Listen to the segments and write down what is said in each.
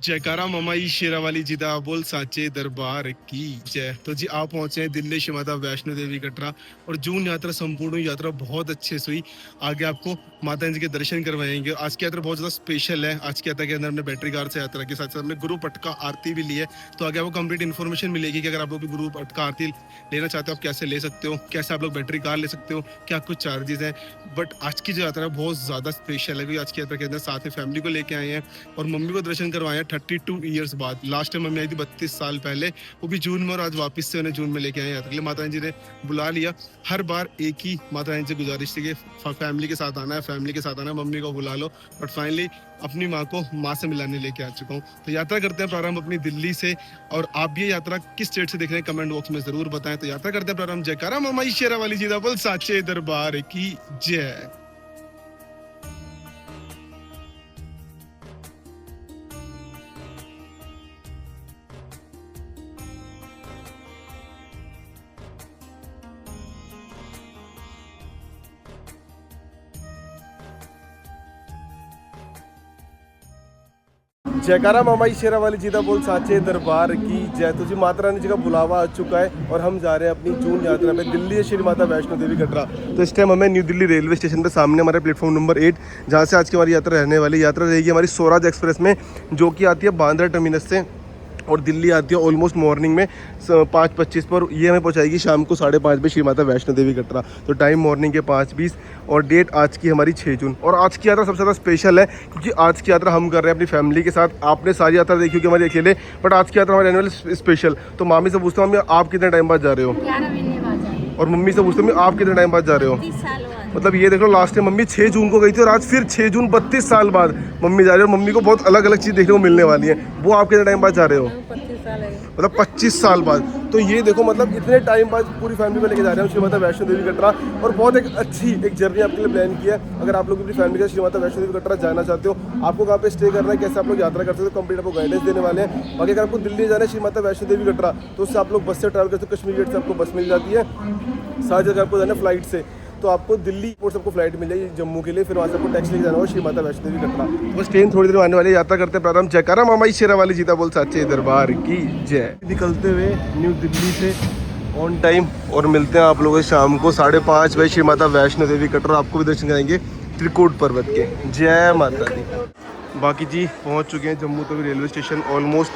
जयकारा ममाई शेरावाली जी दा बोल साचे दरबार की जय। तो जी आप पहुंचे हैं दिल्ली श्री माता वैष्णो देवी कटरा और जून यात्रा संपूर्ण यात्रा बहुत अच्छे से हुई। आगे आपको माता जी के दर्शन करवाएंगे। आज की यात्रा बहुत ज़्यादा स्पेशल है। आज की यात्रा के अंदर हमने बैटरी कार से यात्रा के साथ साथ हमने गुरु पट का आरती भी ली है। तो आगे आपको कंप्लीट इन्फॉर्मेशन मिलेगी कि अगर आप लोग भी गुरु पट का आरती लेना चाहते हो आप कैसे ले सकते हो, कैसे आप लोग बैटरी कार ले सकते हो, क्या कुछ चार्जेस हैं। बट आज की जो यात्रा है बहुत ज़्यादा स्पेशल है क्योंकि आज की यात्रा के अंदर साथ में फैमिली को लेके आए हैं और मम्मी को दर्शन करवाए हैं 32 ईयर्स बाद। लास्ट टाइम मम्मी आई थी 32 साल पहले, वो भी जून में, और आज वापस से उन्हें जून में लेके आए हैं। यात्रा के लिए माता जी ने बुला लिया। हर बार एक ही माता जी से गुजारिश थी कि फैमिली के साथ आना है, फैमिली के साथ आना है, मम्मी को बुला लो। बट फाइनली अपनी माँ को माँ से मिलाने लेके आ चुका हूँ। तो यात्रा करते हैं प्रारंभ अपनी दिल्ली से। और आप भी ये यात्रा किस स्टेट से देख रहे हैं कमेंट बॉक्स में जरूर बताएं। तो यात्रा करते हैं प्रारंभ। जयकारा ममाई शेरावाली जी दा बोल साचे दरबार की जय। जयकारा मामाई शेरावाली जी दा बोल साचे दरबार की जय। तो जी माता रानी जी का बुलावा आ चुका है और हम जा रहे हैं अपनी जून यात्रा पे दिल्ली श्री माता वैष्णो देवी कटरा। तो इस टाइम हमें न्यू दिल्ली रेलवे स्टेशन पे सामने हमारे प्लेटफॉर्म नंबर 8 जहाँ से आज की हमारी यात्रा रहने वाली यात्रा रहेगी हमारी स्वराज एक्सप्रेस में, जो कि आती है बांद्रा टर्मिनस से और दिल्ली आती है ऑलमोस्ट मॉर्निंग में 5:25 पर। ये हमें पहुंचाएगी शाम को 5:30 बजे श्री माता वैष्णो देवी कटरा। तो टाइम मॉर्निंग के 5:20 और डेट आज की हमारी 6 जून। और आज की यात्रा सबसे ज़्यादा स्पेशल है क्योंकि आज की यात्रा हम कर रहे हैं अपनी फैमिली के साथ। आपने सारी यात्रा देखी होगी हमारी अकेले, बट आज की यात्रा हमारी रहने वाली स्पेशल। तो मामी से पूछता हूँ मम्मी आप कितने टाइम बाद जा रहे हो, 11 महीने बाद जाएंगे। और मम्मी से पूछता हूँ आप कितने टाइम बाद जा रहे हो। 30 साल बाद। मतलब ये देख लो लास्ट टाइम मम्मी 6 जून को गई थी और आज फिर 6 जून 32 साल बाद मम्मी जा रही है। और मम्मी को बहुत अलग अलग चीज़ देखने को मिलने वाली है। वो आप कितने टाइम बाद जा रहे हो? 25 साल है। मतलब 25 साल बाद। तो ये देखो मतलब इतने टाइम बाद पूरी फैमिली को लेके जा रहे हैं श्री माता वैष्णो देवी कटरा। और बहुत एक अच्छी एक जर्नी आपके लिए प्लान की है। अगर आप लोग अपनी फैमिली के श्री माता वैष्णो देवी कटरा जाना चाहते हो, आपको कहाँ पे स्टे करना है, कैसे आप लोग यात्रा कर सकते हो, कंप्लीट आपको गाइडेंस देने वाले हैं। बाकी अगर आपको दिल्ली जाना है श्री माता वैष्णो देवी कटरा तो उससे आप लोग बस से ट्रैवल करते हो। कश्मीर गेट से आपको बस मिल जाती है। साथ अगर आपको जाना है फ्लाइट से तो आपको दिल्ली एयरपोर्ट से आपको फ्लाइट मिल जाएगी जम्मू के लिए। फिर वहाँ से आपको टैक्सी लेके जाना होगा श्री माता वैष्णो देवी कटरा। बस ट्रेन थोड़ी देर में आने वाली है। यात्रा करते हैं प्रारंभ। जयकारा मामाई शेरावाली जी दा बोल साचे दरबार की जय। निकलते हुए न्यू दिल्ली से ऑन टाइम और मिलते हैं आप लोगों से शाम को 5:30 बजे श्री माता वैष्णो देवी कटरा। आपको भी दर्शन कराएंगे त्रिकूट पर्वत के। जय माता दी। बाकी जी पहुंच चुके हैं Jammu Tawi railway station. Almost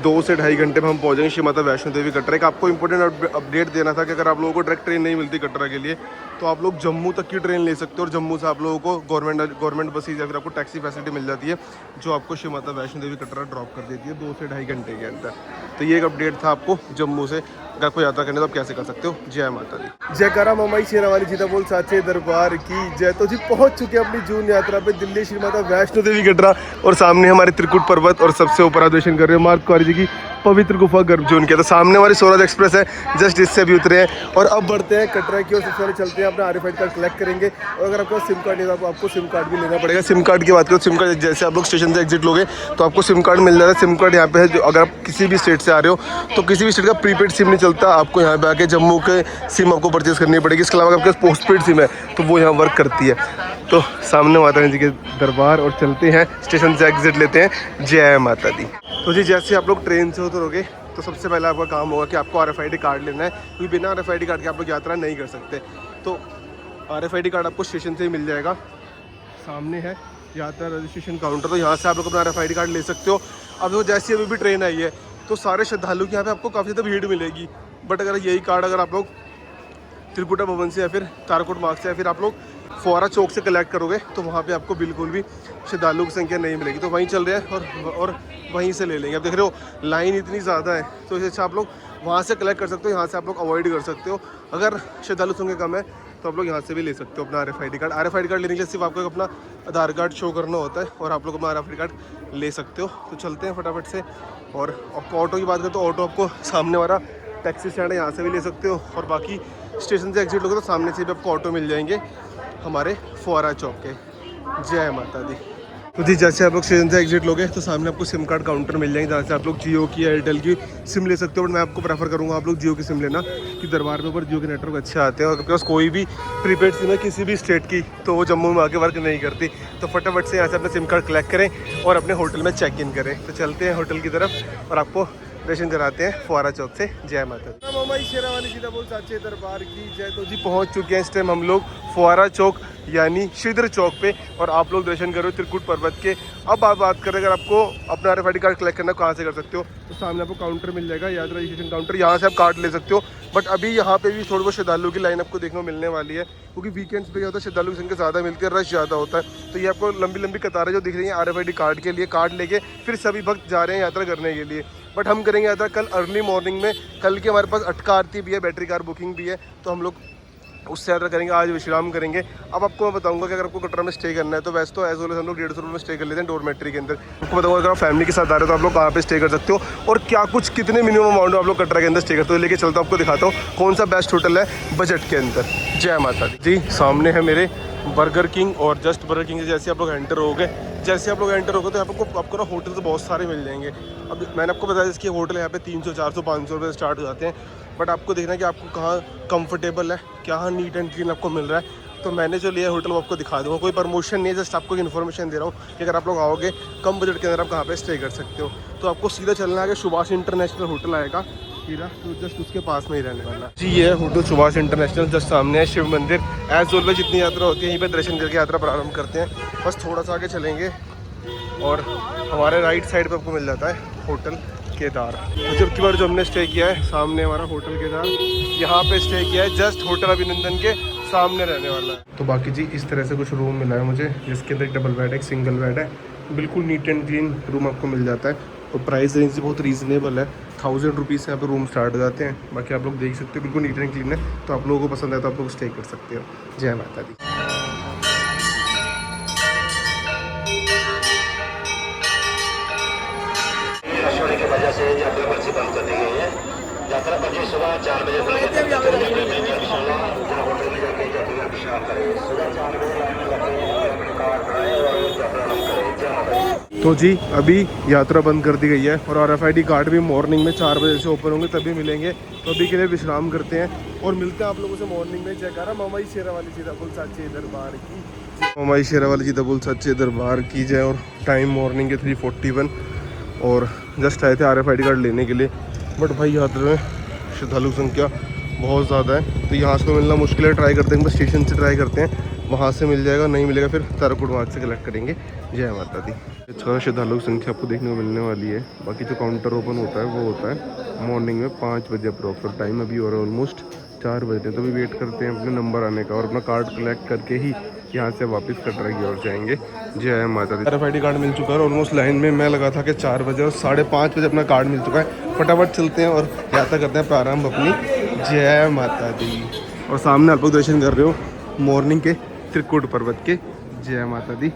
2 से 2.5 घंटे में हम पहुंचेंगे श्री माता वैष्णो देवी कटरा। एक आपको इंपॉर्टेंट अपडेट देना था कि अगर आप लोगों को डायरेक्ट ट्रेन नहीं मिलती कटरा के लिए तो आप लोग जम्मू तक की ट्रेन ले सकते हो और जम्मू से आप लोगों को गवर्नमेंट बसेज या फिर आपको टैक्सी फैसिलिटी मिल जाती है जो आपको श्री माता वैष्णो देवी कटरा ड्रॉप कर देती है 2 से 2.5 घंटे के अंदर। तो ये एक अपडेट था आपको जम्मू से। अगर आपको यात्रा करनी तो आप कैसे कर सकते हो। जय माता दी। जयकारा मामाई शेरावाली जी दा बोल साचे दरबार की जय। तो जी पहुंच चुके हैं अपनी जून यात्रा पे दिल्ली श्री माता वैष्णो देवी कटरा और सामने हमारे त्रिकुट पर्वत और सबसे ऊपर आप दर्शन कर रहे हो माँ कुंवारी जी की पवित्र गुफा गर्भ जून के। तो सामने हमारी स्वराज एक्सप्रेस है, जस्ट इससे अभी उतरे हैं और अब बढ़ते हैं कटरा की ओर। सबसे पहले चलते हैं अपना RFID कार्ड कलेक्ट करेंगे। और अगर आपको सिम कार्ड नहीं है तो आपको सिम कार्ड भी लेना पड़ेगा। सिम कार्ड की बात करो, सिम कार्ड जैसे आप लोग स्टेशन से एग्जिट लोगे तो आपको सिम कार्ड मिल जाता है। सिम कार्ड यहाँ पे है जो अगर आप किसी भी स्टेट से आ रहे हो तो किसी भी स्टेट का प्रीपेड सिम नहीं चलता। आपको यहाँ पे आके जम्मू के सिम आपको परचेज करनी पड़ेगी। इसके अलावा आपके पास पोस्टपेड सिम है तो वो यहाँ वर्क करती है। तो सामने माता रानी जी के दरबार और चलते हैं स्टेशन से एग्जिट लेते हैं। जय माता दी। तो जी जैसे आप लोग ट्रेन से उतरोगे तो सबसे पहले आपका काम होगा कि आपको RFID कार्ड लेना है क्योंकि बिना RFID कार्ड के आप लोग यात्रा नहीं कर सकते। तो RFID कार्ड आपको स्टेशन से ही मिल जाएगा। सामने है यात्रा रजिस्ट्रेशन काउंटर, तो यहाँ से आप लोग अपना RFID कार्ड ले सकते हो। अब देखो जैसी अभी भी ट्रेन आई है तो सारे श्रद्धालु की यहाँ पे आपको काफ़ी ज़्यादा भीड़ मिलेगी। बट अगर यही कार्ड अगर आप लोग त्रिकुटा भवन से या फिर ताराकोट मार्ग से या फिर आप लोग फुआरा चौक से कलेक्ट करोगे तो वहाँ पे आपको बिल्कुल भी श्रद्धालुओं की संख्या नहीं मिलेगी। तो वहीं चल रहे हैं और वहीं से ले लेंगे। अब देख रहे हो लाइन इतनी ज़्यादा है तो इससे अच्छा आप लोग वहाँ से कलेक्ट कर सकते हो, यहाँ से आप लोग अवॉइड कर सकते हो। अगर श्रद्धालु संख्या कम है तो आप लोग यहाँ से भी ले सकते हो अपना RFID कार्ड। RFID कार्ड लेने के लिए सिर्फ आपको अपना आधार कार्ड शो करना होता है और आप लोग अपना RFID कार्ड ले सकते हो। तो चलते हैं फटाफट से। और आपको ऑटो की बात करें तो ऑटो आपको सामने वाला टैक्सी स्टैंड है यहाँ से भी ले सकते हो। और बाकी स्टेशन से एग्जिट लोगे तो सामने से भी आपको ऑटो मिल जाएंगे हमारे फुआरा चौक के। जय माता दी। तो जी जैसे आप लोग स्टेशन से एग्जिट लोगे तो सामने आपको सिम कार्ड काउंटर मिल जाएंगे, जहाँ से आप लोग जियो की एयरटेल की सिम ले सकते हो। बट मैं आपको प्रेफर करूँगा आप लोग जियो की सिम लेना, कि दरबार पे ऊपर जियो के नेटवर्क अच्छे आते हैं। और आपके पास कोई भी प्रीपेड सिम है किसी भी स्टेट की तो वो जम्मू में आके वर्क नहीं करती, तो फटाफट से यहाँ से अपना सिम कार्ड कलेक्ट करें और अपने होटल में चेक इन करें। तो चलते हैं होटल की तरफ और आपको दर्शन कराते हैं फुआरा चौक से। जय माता दी। मामा शेरा वाली सीधा बोल साचे दरबार की जय। तो जी पहुंच चुके हैं इस टाइम हम लोग फुआरा चौक यानी श्रीधर चौक पे, और आप लोग दर्शन करो त्रिकुट पर्वत के। अब आप बात करें अगर आपको अपना RFID कार्ड कलेक्ट करना कहाँ से कर सकते हो, तो सामने आपको काउंटर मिल जाएगा, यात्रा रजिस्ट्रेशन काउंटर, यहाँ से आप कार्ड ले सकते हो। बट अभी यहाँ पे भी थोड़ी बहुत श्रद्धालुओं की लाइन आपको देखने को मिलने वाली है, क्योंकि वीकेंड्स पे क्या होता है श्रद्धालु की संख्या ज़्यादा मिलती है, रश ज़्यादा होता है। तो ये आपको लंबी लंबी कतारें जो दिख रही हैं RFID कार्ड के लिए, कार्ड लेके फिर सभी भक्त जा रहे हैं यात्रा करने के लिए। बट हम करेंगे यात्रा कल अर्ली मॉर्निंग में। कल की हमारे पास अटका आरती भी है, बैटरी कार बुकिंग भी है, तो हम लोग उससे यात्रा करेंगे। आज विश्राम करेंगे। अब आपको मैं बताऊंगा कि अगर आपको कटरा में स्टे करना है तो वैसे तो एज वेल हम लोग 150 रुपये में स्टे कर लेते हैं डोरमेट्री के अंदर। आपको बताऊंगा अगर आप फैमिली के साथ आ रहे हो तो आप लोग कहाँ पे स्टे कर सकते हो और क्या कुछ कितने मिनिमम अमाउंट में आप लोग कटरा के अंदर स्टे करते हो। लेके चलता हूँ, आपको दिखाता हूँ कौन सा बेस्ट होटल है बजट के अंदर। जय माता दी। जी सामने है मेरे बर्गर किंग, और जस्ट बर्गर किंग से जैसे आप लोग एंटर होगे तो यहाँ पर आपको ना होटल तो बहुत सारे मिल जाएंगे। अब मैंने आपको बताया इसके होटल यहाँ पे 300 400 500 रुपये स्टार्ट हो जाते हैं। बट आपको देखना है कि आपको कहाँ कंफर्टेबल है, क्या नीट एंड क्लीन आपको मिल रहा है। तो मैंने जो लिया है होटल वो आपको दिखा दूँगा, कोई प्रमोशन नहीं है, जस्ट आपको इन्फॉर्मेशन दे रहा हूँ कि अगर आप लोग आओगे कम बजट के अंदर आप कहाँ पे स्टे कर सकते हो। तो आपको सीधा चलना है कि सुभाष इंटरनेशनल होटल आएगा हीरा, तो जस्ट उसके पास में ही रहने वाला जी। ये है होटल सुभाष इंटरनेशनल, जस्ट सामने है शिव मंदिर। एज ऑलवेज जितनी यात्रा होती है यहीं पे दर्शन करके यात्रा प्रारंभ करते हैं। बस थोड़ा सा आगे चलेंगे और हमारे राइट साइड पे आपको मिल जाता है होटल केदार। तो जब की बार जो हमने स्टे किया है सामने हमारा होटल केदार, यहाँ पे स्टे किया है जस्ट होटल अभिनंदन के सामने रहने वाला है। तो बाकी जी इस तरह से कुछ रूम मिला है मुझे, जिसके अंदर एक डबल बेड है, एक सिंगल बेड है, बिल्कुल नीट एंड क्लीन रूम आपको मिल जाता है। और प्राइस रेंज भी बहुत रीज़नेबल है, 1000 रुपीज़ से यहाँ पे रूम स्टार्ट हो जाते हैं। बाकी आप लोग देख सकते हो बिल्कुल नीट एंड क्लीन है, तो आप लोगों को पसंद है तो आप लोग स्टे कर सकते हो। जय माता दी। की वजह से यात्रा पर्ची बंद कर दी गई है। यात्रा पर्ची सुबह 4 बजे होटल में जाके यात्रा विश्राम करें। सुबह 4 बजे लाइन में लगे अपने कार बढ़ाएं और यात्रा आरंभ करें। तो जी अभी यात्रा बंद कर दी गई है और RFID कार्ड भी मॉर्निंग में 4 बजे से ओपन होंगे तभी मिलेंगे। तो अभी के लिए विश्राम करते हैं और मिलते हैं आप लोगों से मॉर्निंग में। जयकारा मामाई शेरा वाली जी दबुल साचे दरबार की, मामाई शेरा वाली जी दबुल साचे दरबार की जय। और टाइम मॉर्निंग के 3:41 और जस्ट आए थे RFID कार्ड लेने के लिए। बट भाई यात्रा में श्रद्धालु संख्या बहुत ज़्यादा है, तो यहाँ से तो मिलना मुश्किल है। ट्राई करते हैं, बस स्टेशन से ट्राई करते हैं, वहाँ से मिल जाएगा, नहीं मिलेगा फिर ताराकोट मार्ग से कलेक्ट करेंगे। जय माता दी। अच्छा श्रद्धालु संख्या आपको देखने को मिलने वाली है। बाकी जो काउंटर ओपन होता है वो होता है मॉर्निंग में 5 बजे अप्रॉक्स, और टाइम अभी हो रहा है ऑलमोस्ट 4 बजे। तो अभी वेट करते हैं अपने नंबर आने का और अपना कार्ड कलेक्ट करके ही यहाँ से वापस कटरा की ओर जाएंगे। जय माता दी। RFID कार्ड मिल चुका है और ऑलमोस्ट लाइन में मैं लगा था कि 4 बजे, और 5:30 बजे अपना कार्ड मिल चुका है। फटाफट चलते हैं और यात्रा करते हैं प्रारंभ अपनी। जय माता दी। और सामने आप लोग दर्शन कर रहे हो मॉर्निंग के त्रिकुट पर्वत के। जय माता दी।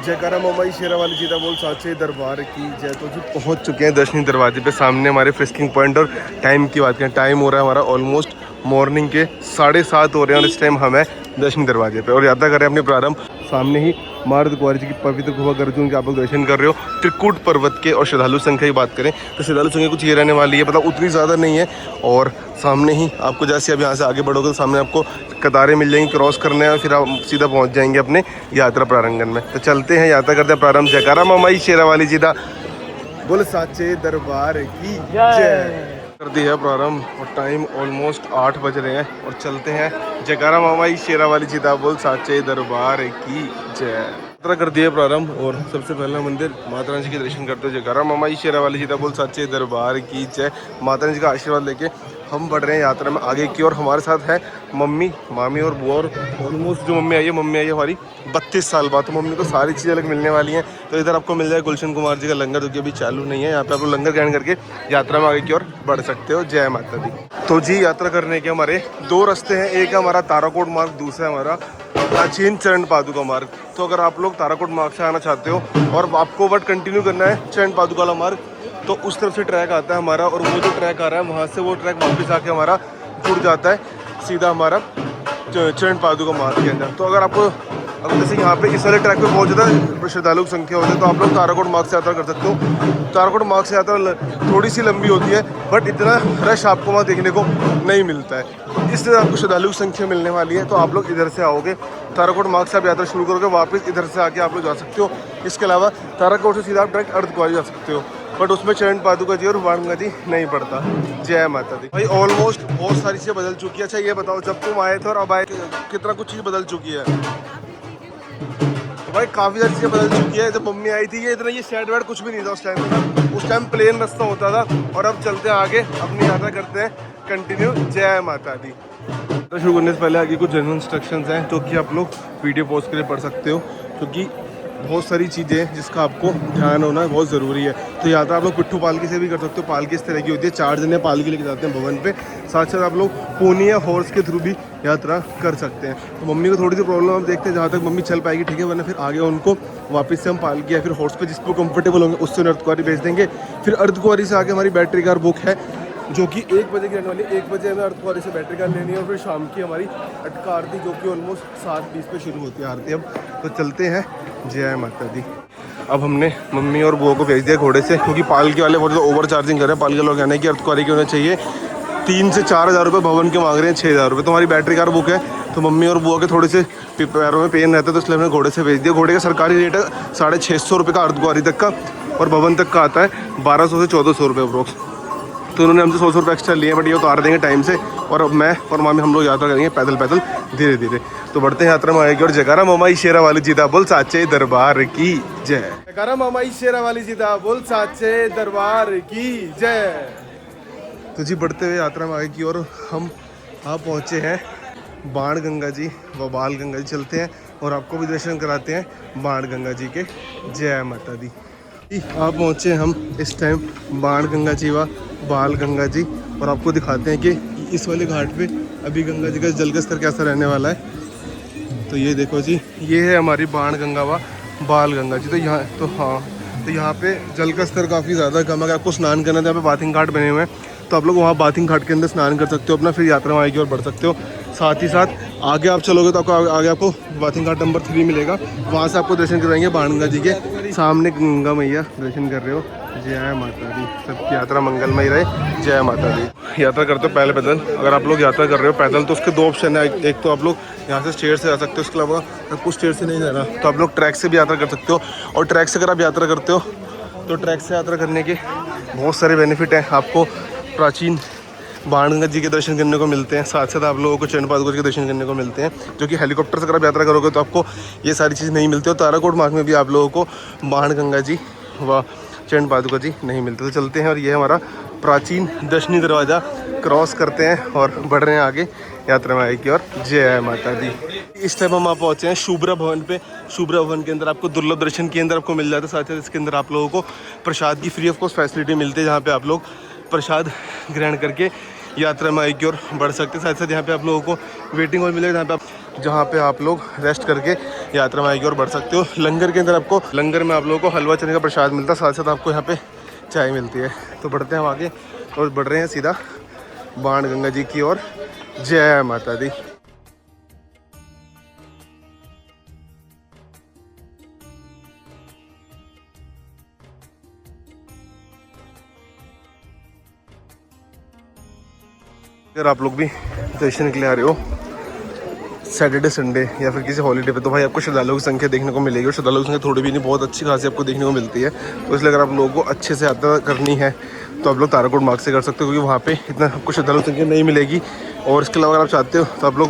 जयकारा मामाई शेरा वाली जीता बोल साचे दरबार की जय। तो जी पहुंच चुके हैं दर्शनी दरवाजे पे, सामने हमारे फ्रिस्किंग पॉइंट। और टाइम की बात करें, टाइम हो रहा है हमारा ऑलमोस्ट मॉर्निंग के 7:30 हो रहे हैं और इस टाइम हम हैं दर्शनी दरवाजे पे और यात्रा कर रहे हैं अपने प्रारंभ। सामने ही मार्द कुंवारी जी की पवित्र गुफा गर्जुन के आप लोग दर्शन कर रहे हो त्रिकुट पर्वत के। और श्रद्धालु संख्या की बात करें तो श्रद्धालु संख्या कुछ ये रहने वाली है, मतलब उतनी ज़्यादा नहीं है। और सामने ही आपको जैसे अब यहाँ से आगे बढ़ोगे तो सामने आपको कतारें मिल जाएंगी, क्रॉस करने हैं, फिर आप सीधा पहुँच जाएंगे अपने यात्रा प्रारंगन में। तो चलते हैं, यात्रा करते हैं प्रारंभ। जयकारा मामाई शेरा वाली जीता बोल साचे दरबार की जय। कर दी है प्रारंभ और टाइम ऑलमोस्ट 8 बज रहे हैं और चलते हैं। जयकारा मामाई शेरा वाली जीता बोल साचे दरबार की जय। यात्रा कर दी है प्रारंभ और सबसे पहला मंदिर माता रानी जी के दर्शन करते हैं। जयकारा मामाई शेरा वाली जीता बोल साचे दरबार की जय। माता रानी जी का आशीर्वाद लेके हम बढ़ रहे हैं यात्रा में आगे की ओर। हमारे साथ है मम्मी, मामी और बुआ। और ऑलमोस्ट जो मम्मी आई है हमारी 32 साल बाद, तो मम्मी को सारी चीज़ें अलग मिलने वाली हैं। तो इधर आपको मिल जाए गुलशन कुमार जी का लंगर, जो कि अभी चालू नहीं है। यहाँ पे आप लोग लंगर ग्रहण करके यात्रा में आगे की ओर बढ़ सकते हो। जय माता दी। तो जी यात्रा करने के हमारे 2 रास्ते हैं, एक है हमारा ताराकोट मार्ग, दूसरा है हमारा प्राचीन चरण पादुका मार्ग। तो अगर आप लोग ताराकोट मार्ग से आना चाहते हो और आपको बट कंटिन्यू करना है चरण पादुका वाला मार्ग, तो उस तरफ से ट्रैक आता है हमारा, और वो जो ट्रैक आ रहा है वहाँ से वो ट्रैक वापस आके हमारा जुड़ जाता है सीधा हमारा चरण पादुका मार्ग के अंदर। तो अगर आपको अब जैसे यहाँ पे इस वाले ट्रैक पे बहुत ज़्यादा श्रद्धालु की संख्या होती है, तो आप लोग ताराकोट मार्ग से यात्रा कर सकते हो। ताराकोट मार्ग से यात्रा थोड़ी सी लंबी होती है, बट इतना रश आपको वहाँ देखने को नहीं मिलता है, इसलिए आपको श्रद्धालु की संख्या मिलने वाली है। तो आप लोग इधर से आओगे, ताराकोट मार्ग से आप यात्रा शुरू करोगे, वापस इधर से आके आप लोग जा सकते हो। इसके अलावा ताराकोट से सीधा आप डायरेक्ट अर्धकुंवारी जा सकते हो, बट उसमें चरण पादुका जी और बाण गंगा जी नहीं पड़ता। जय माता दी। भाई ऑलमोस्ट बहुत सारी चीज़ें बदल चुकी है। अच्छा ये बताओ, जब तुम आए थे और अब आए कितना कुछ चीज़ बदल चुकी है? तो भाई काफ़ी सारी चीज़ें बदल चुकी है। जब मम्मी आई थी ये इतना ये सैड वैड कुछ भी नहीं था उस टाइम पे, उस टाइम प्लेन रास्ता होता था। और अब चलते हैं आगे, अपनी यात्रा करते हैं कंटिन्यू। जय माता दी। तो शुरू करने से पहले आगे कुछ जनरल इंस्ट्रक्शंस हैं जो कि आप लोग वीडियो पॉज के लिए पढ़ सकते हो, क्योंकि बहुत सारी चीज़ें हैं जिसका आपको ध्यान होना बहुत ज़रूरी है। तो यात्रा आप लोग पिट्ठू पालकी से भी कर सकते हो। पालकी इस तरह की होती है, 4 जने पालकी लेके जाते हैं भवन पे। साथ साथ आप लोग पोनी या हॉर्स के थ्रू भी यात्रा कर सकते हैं। तो मम्मी को थोड़ी सी प्रॉब्लम हम देखते हैं, जहाँ तक मम्मी चल पाएगी ठीक है, वरना फिर आगे उनको वापस से हम पालकी या फिर हॉर्स पे जिस पर कंफर्टेबल होंगे उससे अर्धकुंवारी भेज देंगे। फिर अर्धकुंवारी से आगे हमारी बैटरी कार बुक है, जो कि 1 बजे की रहने वाली है। 1 बजे हमें अर्धकुंवारी से बैटरी कार लेनी है, और फिर शाम की हमारी अटका आरती जो कि ऑलमोस्ट 7:20 पे शुरू होती है आरती। अब तो चलते हैं। जय माता दी। अब हमने मम्मी और बुआ को भेज दिया घोड़े से, क्योंकि पालकी वाले बहुत ज़्यादा ओवर चार्जिंग कर रहे हैं। पालकी लोग कहने की अर्धकुंवारी के होने चाहिए 3 से 4 हज़ार रुपये, भवन के मांग रहे हैं 6 हज़ार रुपये। तो हमारी बैटरी कार बुक है, तो मम्मी और बुआ के थोड़े से पैरों में पेन रहता है, तो इसलिए हमने घोड़े से भेज दिया। घोड़े का सरकारी रेट है 650 रुपये का अर्धकुंवारी तक का, और भवन तक का आता है 1200 से 1400 रुपये अप्रोक्स। तो उन्होंने हमसे 100 रुपये एक्स्ट्रा लिए, बट ये उतार देंगे टाइम से। और अब मैं और मामी हम लोग यात्रा करेंगे पैदल पैदल धीरे धीरे। तो बढ़ते हैं यात्रा में आएगी। और जयकारा मामा शेरा वाली जीदा बोल साचे दरबार की जय। जयकारा मामा शेरा वाली जीदा बोल साचे दरबार की जय। तो जी बढ़ते हुए यात्रा में आएगी, और हम आप पहुँचे हैं बाण गंगा जी व बाल गंगा जी। चलते हैं और आपको भी दर्शन कराते हैं बाण गंगा जी के। जय माता दी। आप पहुँचे हम इस टाइम बाण गंगा जी व बाल गंगा जी, और आपको दिखाते हैं कि इस वाले घाट पे अभी गंगा जी का जल का स्तर कैसा रहने वाला है। तो ये देखो जी, ये है हमारी बाण गंगा व बाल गंगा जी। तो यहाँ पे जल का स्तर काफ़ी ज़्यादा कम है। अगर आपको स्नान करना है तो यहाँ पे बाथिंग घाट बने हुए हैं, तो आप लोग वहाँ बाथिंग घाट के अंदर स्नान कर सकते हो अपना, फिर यात्रा में आएगी और बढ़ सकते हो। साथ ही साथ आगे आप चलोगे तो आपको आगे आपको बाथिंग घाट नंबर 3 मिलेगा, वहाँ से आपको दर्शन करवाएंगे बाण गंगा जी के। सामने गंगा मैया दर्शन कर रहे हो। जय माता दी। सबकी यात्रा मंगलमय रहे। जय माता दी। यात्रा करते हो पहले पैदल। अगर आप लोग यात्रा कर रहे हो पैदल तो उसके 2 ऑप्शन है। एक तो आप लोग यहाँ से स्टेयर से जा सकते हो, उसके अलावा आपको स्टेयर से नहीं जाना तो आप लोग ट्रैक से भी यात्रा कर सकते हो। और ट्रैक से अगर आप यात्रा करते हो तो ट्रैक से यात्रा करने के बहुत सारे बेनिफिट हैं। आपको प्राचीन बाण गंगा जी के दर्शन करने को मिलते हैं, साथ साथ आप लोगों को चरण पादुका जी के दर्शन करने को मिलते हैं, जो कि हेलीकॉप्टर से अगर आप यात्रा करोगे तो आपको ये सारी चीज़ नहीं मिलती। और ताराकोट मार्ग में भी आप लोगों को बाण गंगा जी व चरण पादुका जी नहीं मिलते। तो चलते हैं, और ये हमारा प्राचीन दर्शनी दरवाज़ा क्रॉस करते हैं और बढ़ रहे हैं आगे यात्रा में आएगी। और जय माता दी। इस टाइम हम आप पहुँचे हैं शुभ्रा भवन पे। शुभ्रा भवन के अंदर आपको दुर्लभ दर्शन के अंदर आपको मिल जाता है। साथ ही इसके अंदर आप लोगों को प्रसाद की फ्री ऑफ कॉस्ट फैसिलिटी मिलती है, जहाँ पे आप लोग प्रसाद ग्रहण करके यात्रा में आएगी और बढ़ सकते हैं। साथ साथ यहाँ पे आप लोगों को वेटिंग हॉल मिलेगा, जहाँ पे आप लोग रेस्ट करके यात्रा में आएगी और बढ़ सकते हो। लंगर के अंदर आपको लंगर में आप लोगों को हलवा चने का प्रसाद मिलता है, साथ साथ आपको यहाँ पे चाय मिलती है। तो बढ़ते हैं हम आगे और बढ़ रहे हैं सीधा बाण गंगा जी की ओर। जय माता दी। अगर आप लोग भी दर्शन के लिए आ रहे हो सैटरडे संडे या फिर किसी हॉलीडे पे, तो भाई आपको श्रद्धालुओं की संख्या देखने को मिलेगी। और श्रद्धालुओं की संख्या थोड़ी भी नहीं, बहुत अच्छी खासी आपको देखने को मिलती है। तो इसलिए अगर आप लोगों को अच्छे से यात्रा करनी है तो आप लोग ताराकोट मार्ग से कर सकते हो, क्योंकि वहाँ पे इतना आपको श्रद्धालु संख्या नहीं मिलेगी। और इसके अलावा अगर आप चाहते हो तो आप लोग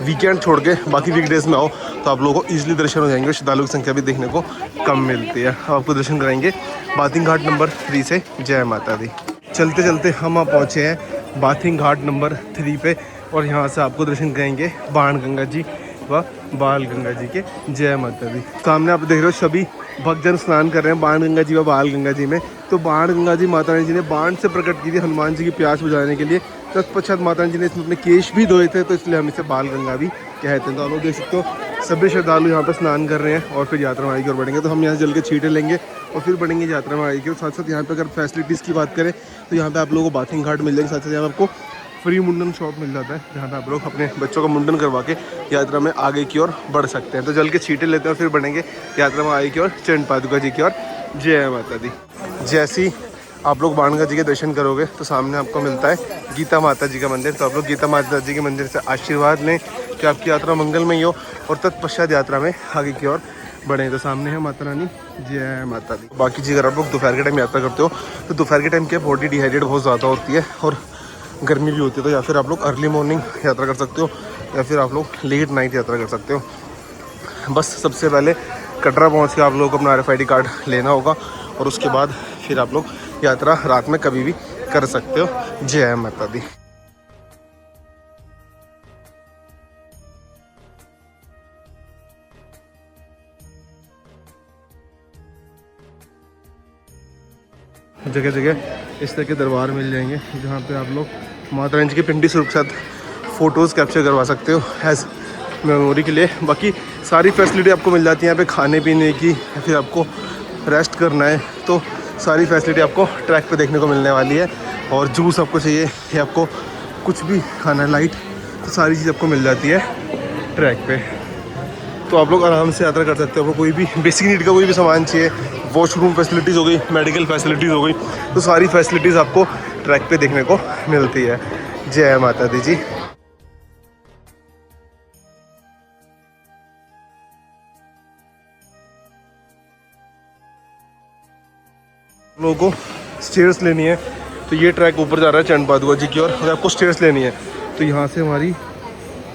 वीकेंड छोड़ के बाकी वीकडेज में आओ, तो आप लोगों को ईजिली दर्शन हो जाएंगे। श्रद्धालुओं की संख्या भी देखने को कम मिलती है। आपको दर्शन कराएंगे बाथिंग घाट नंबर 3 से। जय माता दी। चलते चलते हम आप पहुँचे हैं बाथिंग घाट नंबर 3 पे, और यहाँ से आपको दर्शन कराएंगे बाण गंगा जी व बाल गंगा जी के। जय माता दी। सामने आप देख रहे हो सभी भक्तजन स्नान कर रहे हैं बाण गंगा जी व बाल गंगा जी में। तो बाण गंगा जी माता रानी जी ने बाण से प्रकट की थी हनुमान जी की प्यास बुझाने के लिए। तत्पश्चात माता रानी जी ने इसमें अपने केश भी धोए थे, तो इसलिए हम इसे बाल गंगा भी कहते हैं। तो आप लोग देख सकते हो सभी श्रद्धालु यहाँ पर स्नान कर रहे हैं और फिर यात्रा में आएगी और बढ़ेंगे। तो हम यहाँ से जल के छींटे लेंगे और फिर बढ़ेंगे यात्रा में आएगी। और साथ साथ यहाँ पे अगर फैसिलिटीज़ की बात करें तो यहाँ पे आप लोगों को बाथिंग घाट मिल जाएगी। साथ साथ यहाँ आपको फ्री मुंडन शॉप मिल जाता है जहाँ पे आप लोग अपने बच्चों का मुंडन करवा के यात्रा में आगे की ओर बढ़ सकते हैं। तो जल के छींटे लेते हैं और फिर बढ़ेंगे यात्रा में आगे की ओर चरण पादुका जी की ओर। जय माता दी। जैसे ही आप लोग बाणगंगा जी के दर्शन करोगे तो सामने आपको मिलता है गीता माता जी का मंदिर। तो आप लोग गीता माता जी के मंदिर से आशीर्वाद लें कि आपकी यात्रा मंगलमय हो और तत्पश्चात यात्रा में आगे की ओर बढ़े। तो सामने है माता रानी। जय माता दी। बाकी जी अगर आप लोग दोपहर के टाइम यात्रा करते हो तो दोपहर के टाइम क्या बॉडी डिहाइड्रेट बहुत ज़्यादा होती है और गर्मी भी होती है। तो या फिर आप लोग अर्ली मॉर्निंग यात्रा कर सकते हो या फिर आप लोग लेट नाइट यात्रा कर सकते हो। बस सबसे पहले कटरा पहुँच के आप लोग को अपना RFID कार्ड लेना होगा और उसके बाद फिर आप लोग यात्रा रात में कभी भी कर सकते हो। जय माता दी। जगह जगह इस तरह के दरबार मिल जाएंगे जहाँ पे आप लोग माता रानी जी की पिंडी स्वरूप के साथ फ़ोटोज़ कैप्चर करवा सकते हो एज मेमोरी के लिए। बाकी सारी फैसिलिटी आपको मिल जाती है यहाँ पे, खाने पीने की या फिर आपको रेस्ट करना है तो सारी फैसिलिटी आपको ट्रैक पे देखने को मिलने वाली है। और जूस आपको चाहिए या आपको कुछ भी खाना है लाइट, तो सारी चीज़ आपको मिल जाती है ट्रैक पे। तो आप लोग आराम से यात्रा कर सकते हो। आपको कोई भी बेसिक नीड का कोई भी सामान चाहिए, वॉशरूम फैसिलिटीज़ हो गई, मेडिकल फैसिलिटीज़ हो गई, तो सारी फैसिलिटीज़ आपको ट्रैक पे देखने को मिलती है। जय माता दी जी। लोगों को स्टेयर्स लेनी है तो ये ट्रैक ऊपर जा रहा है चरण पादुका जी की ओर। अगर आपको स्टेयर्स लेनी है तो यहाँ से हमारी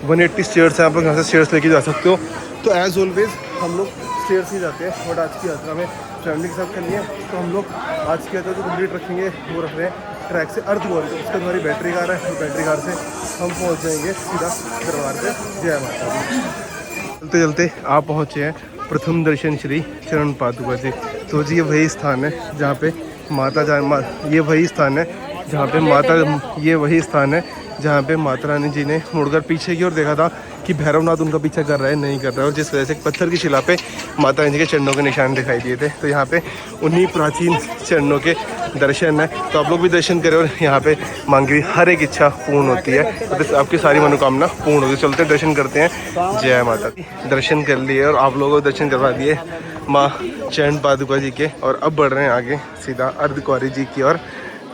180 स्टेयर्स हैं, आप लोग यहाँ से स्टेयर्स लेके जा सकते हो। तो एज़ ऑलवेज हम लोग स्टेयर्स ही जाते हैं। बट आज की यात्रा में फैमिली के साथ करनी है तो हम लोग आज की यात्रा जो कंप्लीट रखेंगे वो रख रहे हैं ट्रैक से अर्धगोरी। तो उसके हमारी बैटरी कार है, तो बैटरी कार से हम पहुँच जाएंगे सीधा दरबार पे। जय माता दी। चलते चलते आप पहुँचे हैं प्रथम दर्शन श्री चरण पादुका जी। तो जी ये वही स्थान है जहाँ पे ये वही स्थान है जहाँ पे माता रानी जी ने मुड़कर पीछे की ओर देखा था कि भैरवनाथ उनका पीछा कर रहा है, नहीं कर रहा है, और जिस वजह से पत्थर की शिला पे माता रानी जी के चरणों के निशान दिखाई दिए थे। तो यहाँ पे उन्हीं प्राचीन चरणों के दर्शन है। तो आप लोग भी दर्शन करें और यहाँ पे मांगी हुई हर एक इच्छा पूर्ण होती है, तो आपकी सारी मनोकामना पूर्ण होती है। चलते दर्शन करते हैं। जय माता दी। दर्शन कर लिए और आप लोगों को दर्शन करवा दिए माँ चरण पादुका जी के, और अब बढ़ रहे हैं आगे सीधा अर्धकुंवारी जी की ओर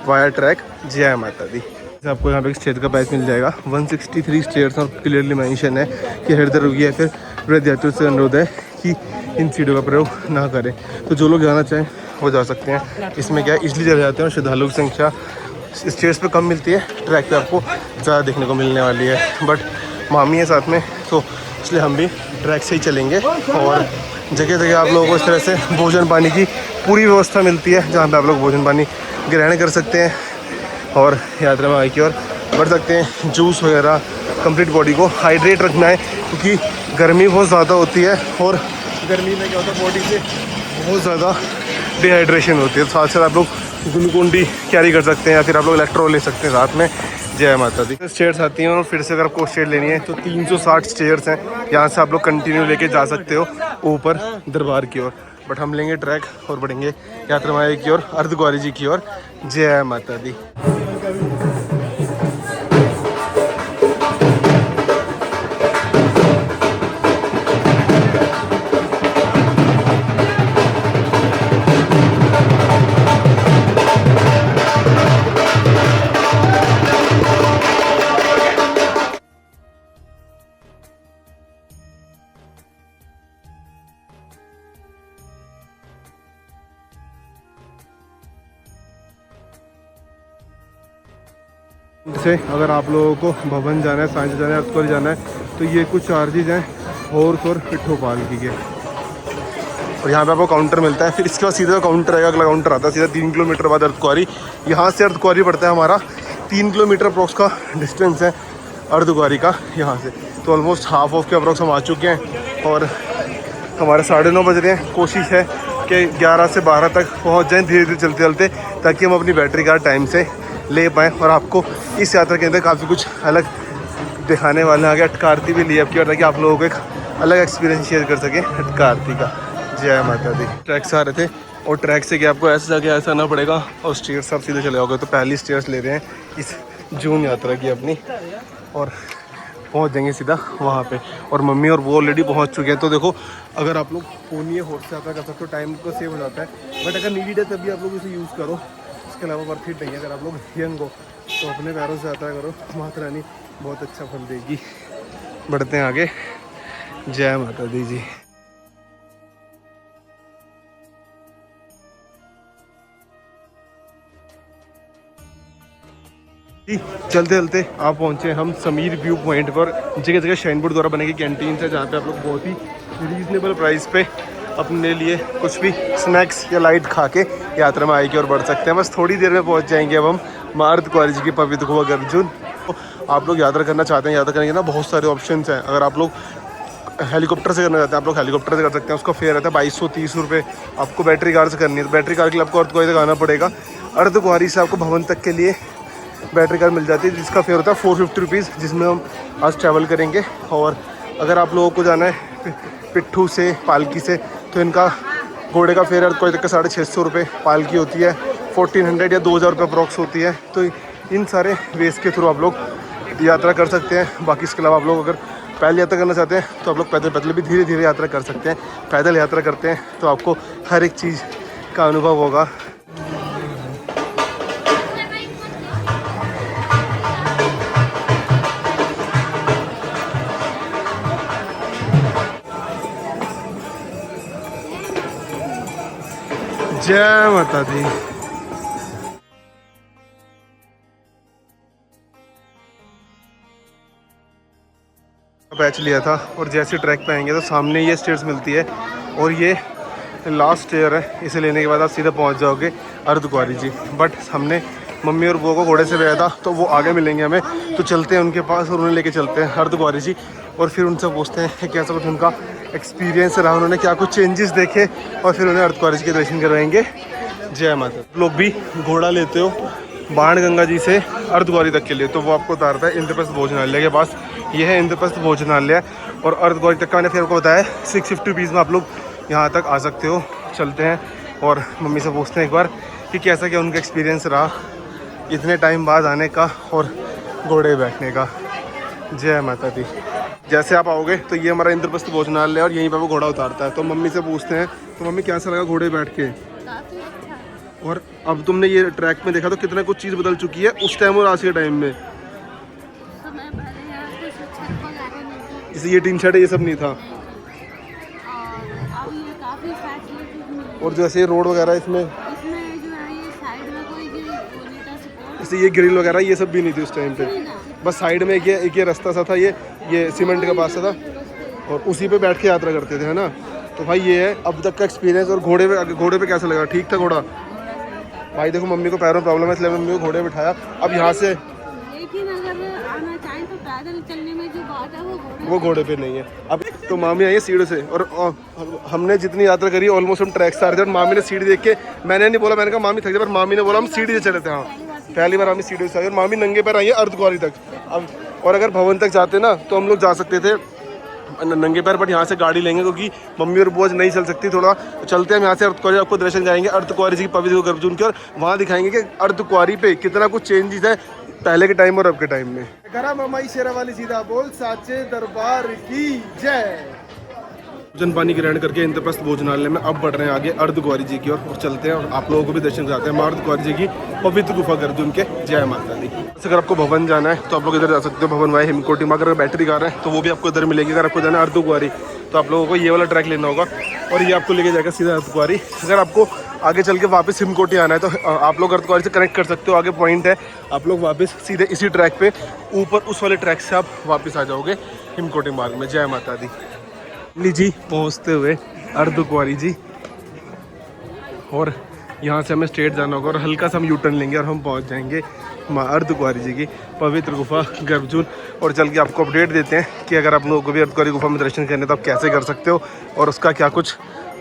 वाया ट्रैक। जय माता दी। आपको यहाँ पे एक स्टेयर का बैच मिल जाएगा। 163 स्टेयर्स और क्लियरली मेंशन है कि हृदय रोगी है फिर वृद्ध यात्रियों से अनुरोध है कि इन सीढ़ियों का प्रयोग ना करें। तो जो लोग जाना चाहें वो जा सकते हैं। इसमें क्या है, इजली चले जाते हैं और श्रद्धालुओं की संख्या स्टेयर्स पे कम मिलती है, ट्रैक पे आपको ज़्यादा देखने को मिलने वाली है। बट मामी है साथ में तो इसलिए हम भी ट्रैक से ही चलेंगे। और जगह जगह आप लोगों को इस तरह से भोजन पानी की पूरी व्यवस्था मिलती है जहाँ पे आप लोग भोजन पानी ग्रहण कर सकते हैं और यात्रा में आगे की ओर बढ़ सकते हैं। जूस वगैरह, कंप्लीट बॉडी को हाइड्रेट रखना है क्योंकि गर्मी बहुत ज़्यादा होती है और गर्मी में क्या होता है बॉडी से बहुत ज़्यादा डिहाइड्रेशन होती है। साथ साथ आप लोग ग्लूकोन डी कैरी कर सकते हैं या फिर आप लोग इलेक्ट्रोल ले सकते हैं साथ में। जय माता दी। स्टेयर्स आती हैं और फिर से अगर आपको स्टेयर लेनी है तो 360 स्टेयर्स हैं, यहाँ से आप लोग कंटिन्यू लेके जा सकते हो ऊपर दरबार की ओर। बट हम लेंगे ट्रैक और बढ़ेंगे यात्रा माया की ओर, अर्धकुंवारी जी की ओर। जय माता दी। से अगर आप लोगों को भवन जाना है, सांझे जाना है, अर्धकुंवारी जाना है तो ये कुछ चार्जेज हैं हॉर्स और पिट्ठू पालकी के। और यहाँ पे आपको काउंटर मिलता है। फिर इसके बाद सीधा काउंटर आएगा, अगला काउंटर आता है सीधा 3 किलोमीटर बाद अर्धकुंवारी। यहाँ से अर्धकुंवारी पड़ता है हमारा 3 किलोमीटर अप्रोक्स का डिस्टेंस है अर्धकुंवारी का यहाँ से। तो ऑलमोस्ट हाफ ऑफ के अप्रोक्स हम आ चुके हैं और हमारे 9:30 बज रहे हैं। कोशिश है कि 11 से 12 तक पहुँच जाएँ धीरे धीरे चलते चलते, ताकि हम अपनी बैटरी का टाइम से ले पाएँ। और आपको इस यात्रा के अंदर काफ़ी कुछ अलग दिखाने वाले हैं। आगे अटका आरती भी ली अब की, ताकि आप लोगों को एक अलग एक्सपीरियंस शेयर कर सकें अटका आरती का। जय माता दी। ट्रैक से आ रहे थे और ट्रैक से कि आपको ऐसे जाके ऐसा आना पड़ेगा और स्टेयर्स आप सीधे चले जाओगे। तो पहली स्टेयर्स ले रहे हैं इस जून यात्रा की अपनी, और पहुंच जाएंगे सीधा वहाँ पे। और मम्मी और वो ऑलरेडी पहुंच चुके हैं। तो देखो, अगर आप लोग फोन या हॉट से यात्रा कर सकते हो, टाइम तो सेव हो जाता है, बट अगर नीडेड है तभी आप लोग इसे यूज़ करो। इसके अलावा वर्थ इट नहीं है। अगर आप लोग यंग हो तो अपने पैरों से यात्रा करो, माता रानी बहुत अच्छा फल देगी। बढ़ते हैं आगे। जय माता दी जी। चलते चलते आप पहुंचे हम समीर व्यू पॉइंट पर। जगह जगह शाइन बोर्ड द्वारा बनेगी कैंटीन है, जहाँ पे आप लोग बहुत ही रीजनेबल प्राइस पे अपने लिए कुछ भी स्नैक्स या लाइट खा के यात्रा में आएगी और बढ़ सकते हैं। बस थोड़ी देर में पहुंच जाएंगे अब हम माँ अर्धकुंवारी जी की पवित्र गुफा गर्जुन। तो आप लोग यात्रा करना चाहते हैं, यात्रा करेंगे ना, बहुत सारे ऑप्शंस हैं। अगर आप लोग हेलीकॉप्टर से करना चाहते हैं, आप लोग हेलीकॉप्टर से कर सकते हैं। उसका फेयर रहता है 2230 रुपये। आपको बैटरी कार से करनी है तो बैटरी कार के लिए आपको अर्धकुंवारी तक आना पड़ेगा। अर्धकुंवारी से आपको भवन तक के लिए बैटरी कार मिल जाती है, जिसका फेयर होता है 450 रुपीज़, जिसमें हम आज ट्रैवल करेंगे। और अगर आप लोगों को जाना है पिट्ठू से, पालकी से, तो इनका घोड़े का फेयर कोई तक 650 रुपये, पालकी होती है 1400 या 2000 रुपये अप्रॉक्स होती है। तो इन सारे वेज के थ्रू आप लोग यात्रा कर सकते हैं। बाकी इसके अलावा आप लोग अगर पैदल यात्रा करना चाहते हैं तो आप लोग पैदल पैदल भी धीरे धीरे यात्रा कर सकते हैं। पैदल यात्रा करते हैं तो आपको हर एक चीज़ का अनुभव होगा। जय माता दी। बैच लिया था और जैसे ट्रैक पे आएंगे तो सामने ये स्टेयर्स मिलती है और ये लास्ट स्टेयर है। इसे लेने के बाद आप सीधा पहुंच जाओगे अर्धकुंवारी जी। बट हमने मम्मी और बुआ को घोड़े से भेजा था तो वो आगे मिलेंगे हमें, तो चलते हैं उनके पास और उन्हें लेके चलते हैं अर्धकुंवारी जी। और फिर उनसे पूछते हैं कि कैसा कुछ उनका एक्सपीरियंस रहा, उन्होंने क्या कुछ चेंजेस देखे, और फिर उन्हें अर्धकुंवारी जी के दर्शन करवाएंगे। जय माता। लोग भी घोड़ा लेते हो बाण गंगा जी से अर्धकुंवारी तक के लिए, तो वो आपको उतारता है इंद्रप्रस्थ भोजनालय के पास। ये है इंद्रप्रस्थ भोजनालय, और अर्धकुंवारी तक का मैंने फिर आपको बताया 650 रुपीज़ में आप लोग यहाँ तक आ सकते हो। चलते हैं और मम्मी से पूछते हैं एक बार कि कैसा क्या उनका एक्सपीरियंस रहा इतने टाइम बाद आने का और घोड़े बैठने का। जय माता दी। जैसे आप आओगे तो ये हमारा इंद्रप्रस्थ भोजनालय है और यहीं पर वो घोड़ा उतारता है। तो मम्मी से पूछते हैं, तो मम्मी कैसा लगा घोड़े बैठ के? काफी अच्छा। और अब तुमने ये ट्रैक में देखा तो कितना कुछ चीज़ बदल चुकी है उस टाइम और आज के टाइम में। समय पहले यहाँ कुछ छत वगैरह नहीं थी जैसे ये टीन शेड ये सब नहीं था, और अब ये काफी फैसिलिटीज मिल रही और जैसे रोड वगैरह इसमें, है। इसमें जो है ये साइड में कोई वो नहीं था सपोर्ट जैसे ये ग्रिल वगैरह ये सब भी नहीं थी उस टाइम पे। नहीं ना। बस साइड में एक ये रास्ता सा था, ये सीमेंट का पास था और उसी पे बैठ के यात्रा करते थे, है ना। तो भाई ये है अब तक का एक्सपीरियंस। और घोड़े पे कैसा लगा? ठीक था घोड़ा? भाई देखो मम्मी को पैरों में प्रॉब्लम है इसलिए मम्मी को घोड़े बिठाया। अब यहाँ से लेकिन अगर आना चाहें तो पैदल चलने में जो बात है वो घोड़े पे नहीं है। अब तो मामी आई है सीढ़ी से, और हमने जितनी यात्रा करी ऑलमोस्ट हम ट्रैक से आ रहे थे और मामी ने सीढ़ी देख के, मैंने नहीं बोला, मैंने कहा मामी थक जाए, पर मामी ने बोला हम सीढ़ी से चले थे। हाँ, पहली बार मामी सीढ़ी से आई और मामी नंगे पैर आई है अर्धकुंवारी तक। अब और अगर भवन तक जाते ना तो हम लोग जा सकते थे नंगे पैर, बट यहाँ से गाड़ी लेंगे क्योंकि मम्मी और बुआ नहीं चल सकती। थोड़ा चलते हैं यहाँ से अर्धकुंवारी, आपको दर्शन जाएंगे अर्धकुंवारी जी की पवित्र गर्भजून की, और वहाँ दिखाएंगे कि अर्धकुंवारी पे कितना कुछ चेंजेस है पहले के टाइम और अब के टाइम में। गरा ममाई शेरा वाली सीधा बोल साचे दरबार की जय। भोजन पानी ग्रहण करके इंद्रप्रस्थ भोजनालय में अब बढ़ रहे हैं आगे अर्धकुंवारी जी की ओर, और चलते हैं और आप लोगों को भी दर्शन कराते हैं माँ अर्धकुंवारी जी की पवित्र गुफा गर्जुन के। जय माता दी। अगर आपको भवन जाना है तो आप लोग इधर जा सकते हो, भवन वाई हिमकोटी में। अगर बैटरी कार है तो वो भी आपको इधर मिलेगी। अगर आपको जाना है अर्धकुंवारी तो आप लोगों को ये वाला ट्रैक लेना होगा और ये आपको लेके जाएगा सीधा अर्धकुंवारी। अगर आपको आगे चल के वापस हिमकोटी आना है तो आप लोग अर्धकुंवारी से कनेक्ट कर सकते हो, आगे पॉइंट है, आप लोग वापस सीधे इसी ट्रैक पे ऊपर उस वाले ट्रैक से आप वापस आ जाओगे हिमकोटी मार्ग में। जय माता दी। जी पहुँचते हुए अर्धकुंवारी जी, और यहाँ से हमें स्ट्रेट जाना होगा और हल्का सा हम यू टर्न लेंगे और हम पहुँच जाएंगे माँ अर्धकुंवारी जी की पवित्र गुफा गर्भजून। और चल के आपको अपडेट देते हैं कि अगर आप लोगों को भी अर्धकुंवारी गुफा में दर्शन करने तो आप कैसे कर सकते हो और उसका क्या कुछ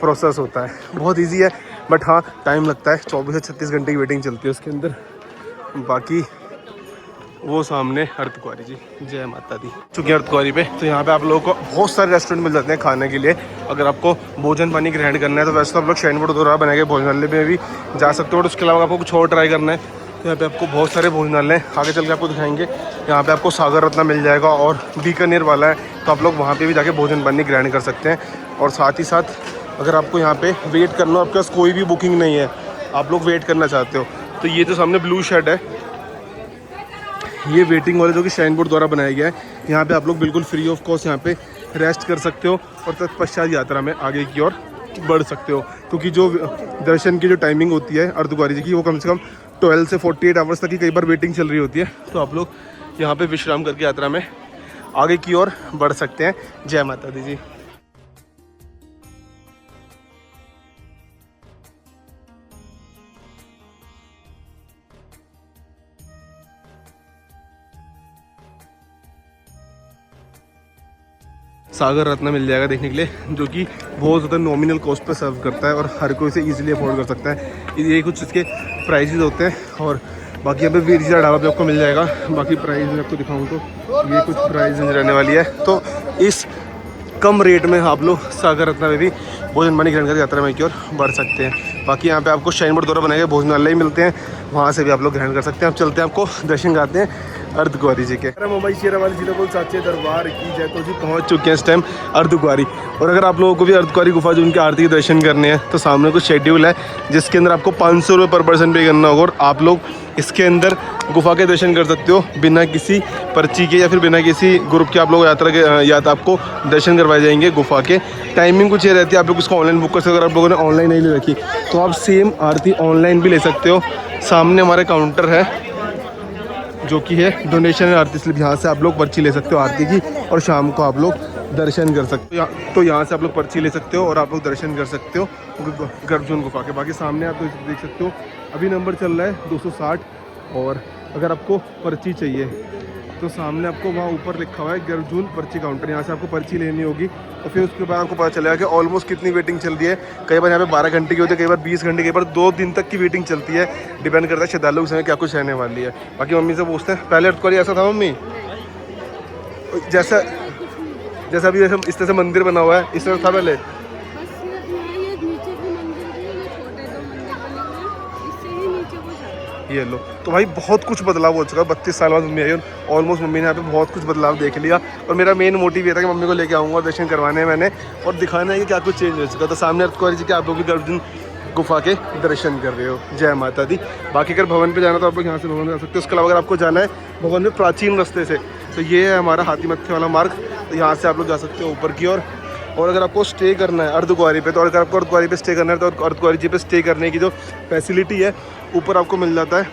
प्रोसेस होता है। बहुत ईजी है, बट हाँ टाइम लगता है, 24 से 36 घंटे की वेटिंग चलती है उसके अंदर। बाकी वो सामने अर्धकुंवारी जी। जय माता दी। चुके हैं अर्धकुंवारी पे, तो यहाँ पे आप लोगों को बहुत सारे रेस्टोरेंट मिल जाते हैं खाने के लिए। अगर आपको भोजन पानी ग्रहण करना है तो वैसे तो आप लोग शाइन बोर्ड द्वारा बनाए गए भोजनालय में भी जा सकते हो, और उसके अलावा आपको कुछ और ट्राई करना है तो यहाँ पे आपको बहुत सारे भोजनालय हैं, आगे चल के आपको दिखाएंगे। यहाँ पे आपको सागर रत्ना मिल जाएगा और बीकानेर वाला है, तो आप लोग वहाँ पे भी जाके भोजन पानी ग्रहण कर सकते हैं। और साथ ही साथ अगर आपको यहाँ पे वेट करना हो, आपके पास कोई भी बुकिंग नहीं है, आप लोग वेट करना चाहते हो, तो ये जो सामने ब्लू शेड है, ये वेटिंग हॉल है जो कि श्राइन बोर्ड द्वारा बनाया गया है। यहाँ पे आप लोग बिल्कुल फ्री ऑफ कॉस्ट यहाँ पे रेस्ट कर सकते हो और तत्पश्चात यात्रा में आगे की ओर बढ़ सकते हो, क्योंकि जो दर्शन की जो टाइमिंग होती है अर्धकुंवारी जी की, वो कम से कम 12 से 48 आवर्स तक की कई बार वेटिंग चल रही होती है। तो आप लोग यहाँ पे विश्राम करके यात्रा में आगे की ओर बढ़ सकते हैं। जय माता दी जी। सागर रत्ना मिल जाएगा देखने के लिए, जो कि बहुत ज़्यादा नॉमिनल कॉस्ट पे सर्व करता है और हर कोई इसे इजीली अफोर्ड कर सकता है। ये कुछ इसके प्राइजेज होते हैं। और बाकी यहाँ पे वीर जी का ढाबा भी आपको मिल जाएगा। बाकी प्राइस मैं आपको दिखाऊँ तो ये कुछ प्राइस रहने वाली है। तो इस कम रेट में आप लोग सागर रत्ना में भी भोजन पानी ग्रहण कर यात्रा में की ओर बढ़ सकते हैं। बाकी यहाँ पे आपको श्राइन बोर्ड द्वारा बनाए गए भोजनालय मिलते हैं, वहाँ से भी आप लोग ग्रहण कर सकते हैं। अब चलते हैं, आपको दर्शन कराते हैं अर्धकुंवारी जी के। मुंबई शेरावाली जिले को साचे दरबार की जय। तो जी पहुँच चुके हैं इस टाइम अर्धकुंवारी। और अगर आप लोगों को भी अर्धकुंवारी गुफा जो उनकी आरती के दर्शन करने हैं, तो सामने कुछ शेड्यूल है जिसके अंदर आपको 500 रुपये पर पर्सन पे करना होगा और आप लोग इसके अंदर गुफा के दर्शन कर सकते हो बिना किसी पर्ची के या फिर बिना किसी ग्रुप के। आप लोग यात्रा के आपको दर्शन करवाए जाएंगे गुफा के। टाइमिंग कुछ ये रहती है, आप लोग इसको ऑनलाइन बुक कर सकते हो। अगर आप लोगों ने ऑनलाइन नहीं ले रखी तो आप सेम आरती ऑनलाइन भी ले सकते हो। सामने हमारे काउंटर है जो कि है डोनेशन आरती स्लिप, यहाँ से आप लोग पर्ची ले सकते हो आरती की और शाम को आप लोग दर्शन कर सकते हो। तो यहाँ से आप लोग पर्ची ले सकते हो और आप लोग दर्शन कर सकते हो गर्भजोन गुफा के। बाकी सामने आप देख सकते हो अभी नंबर चल रहा है 260। और अगर आपको पर्ची चाहिए तो सामने आपको वहाँ ऊपर लिखा हुआ है गर्भजोन पर्ची काउंटर, यहाँ से आपको पर्ची लेनी होगी। और फिर उसके बाद आपको पता चलेगा कि ऑलमोस्ट कितनी वेटिंग चल रही है। कई बार यहाँ पे 12 घंटे की होती है, कई बार 20 घंटे, कई बार 2 दिन तक की वेटिंग चलती है। डिपेंड करता है श्रद्धालु समय क्या कुछ रहने वाली है। बाकी मम्मी से पूछते हैं, पहले अर्धकुंवारी ऐसा था मम्मी? जैसा अभी जैसे इस तरह से मंदिर बना हुआ है, इस तरह था पहले? ये लो, तो भाई बहुत कुछ बदलाव हो चुका है। 32 साल बाद मम्मी आई और ऑलमोस्ट मम्मी ने यहाँ पे बहुत कुछ बदलाव देख लिया। और मेरा मेन मोटिव ये था कि मम्मी को लेके आऊँगा और दर्शन करवाने मैंने और दिखाना है कि क्या कुछ चेंज हो चुका। तो सामने अर्धकुंवारी जी के आप लोग भी गर्भजोन गुफा के दर्शन कर रहे हो। जय माता दी। बाकी अगर भवन पे जाना तो आप लोग यहाँ से भवन जा सकते हो। उसके अलावा अगर आपको जाना है भवन में प्राचीन रास्ते से, तो ये है हमारा हाथी मत्थे वाला मार्ग, तो यहाँ से आप लोग जा सकते हो ऊपर की ओर। और अगर आपको स्टे करना है अर्धकुंवारी पे, तो अगर आपको अर्धकुंवारी पे स्टे करना है तो अर्धकुंवारी जी पे स्टे करने की जो फैसिलिटी है ऊपर आपको मिल जाता है।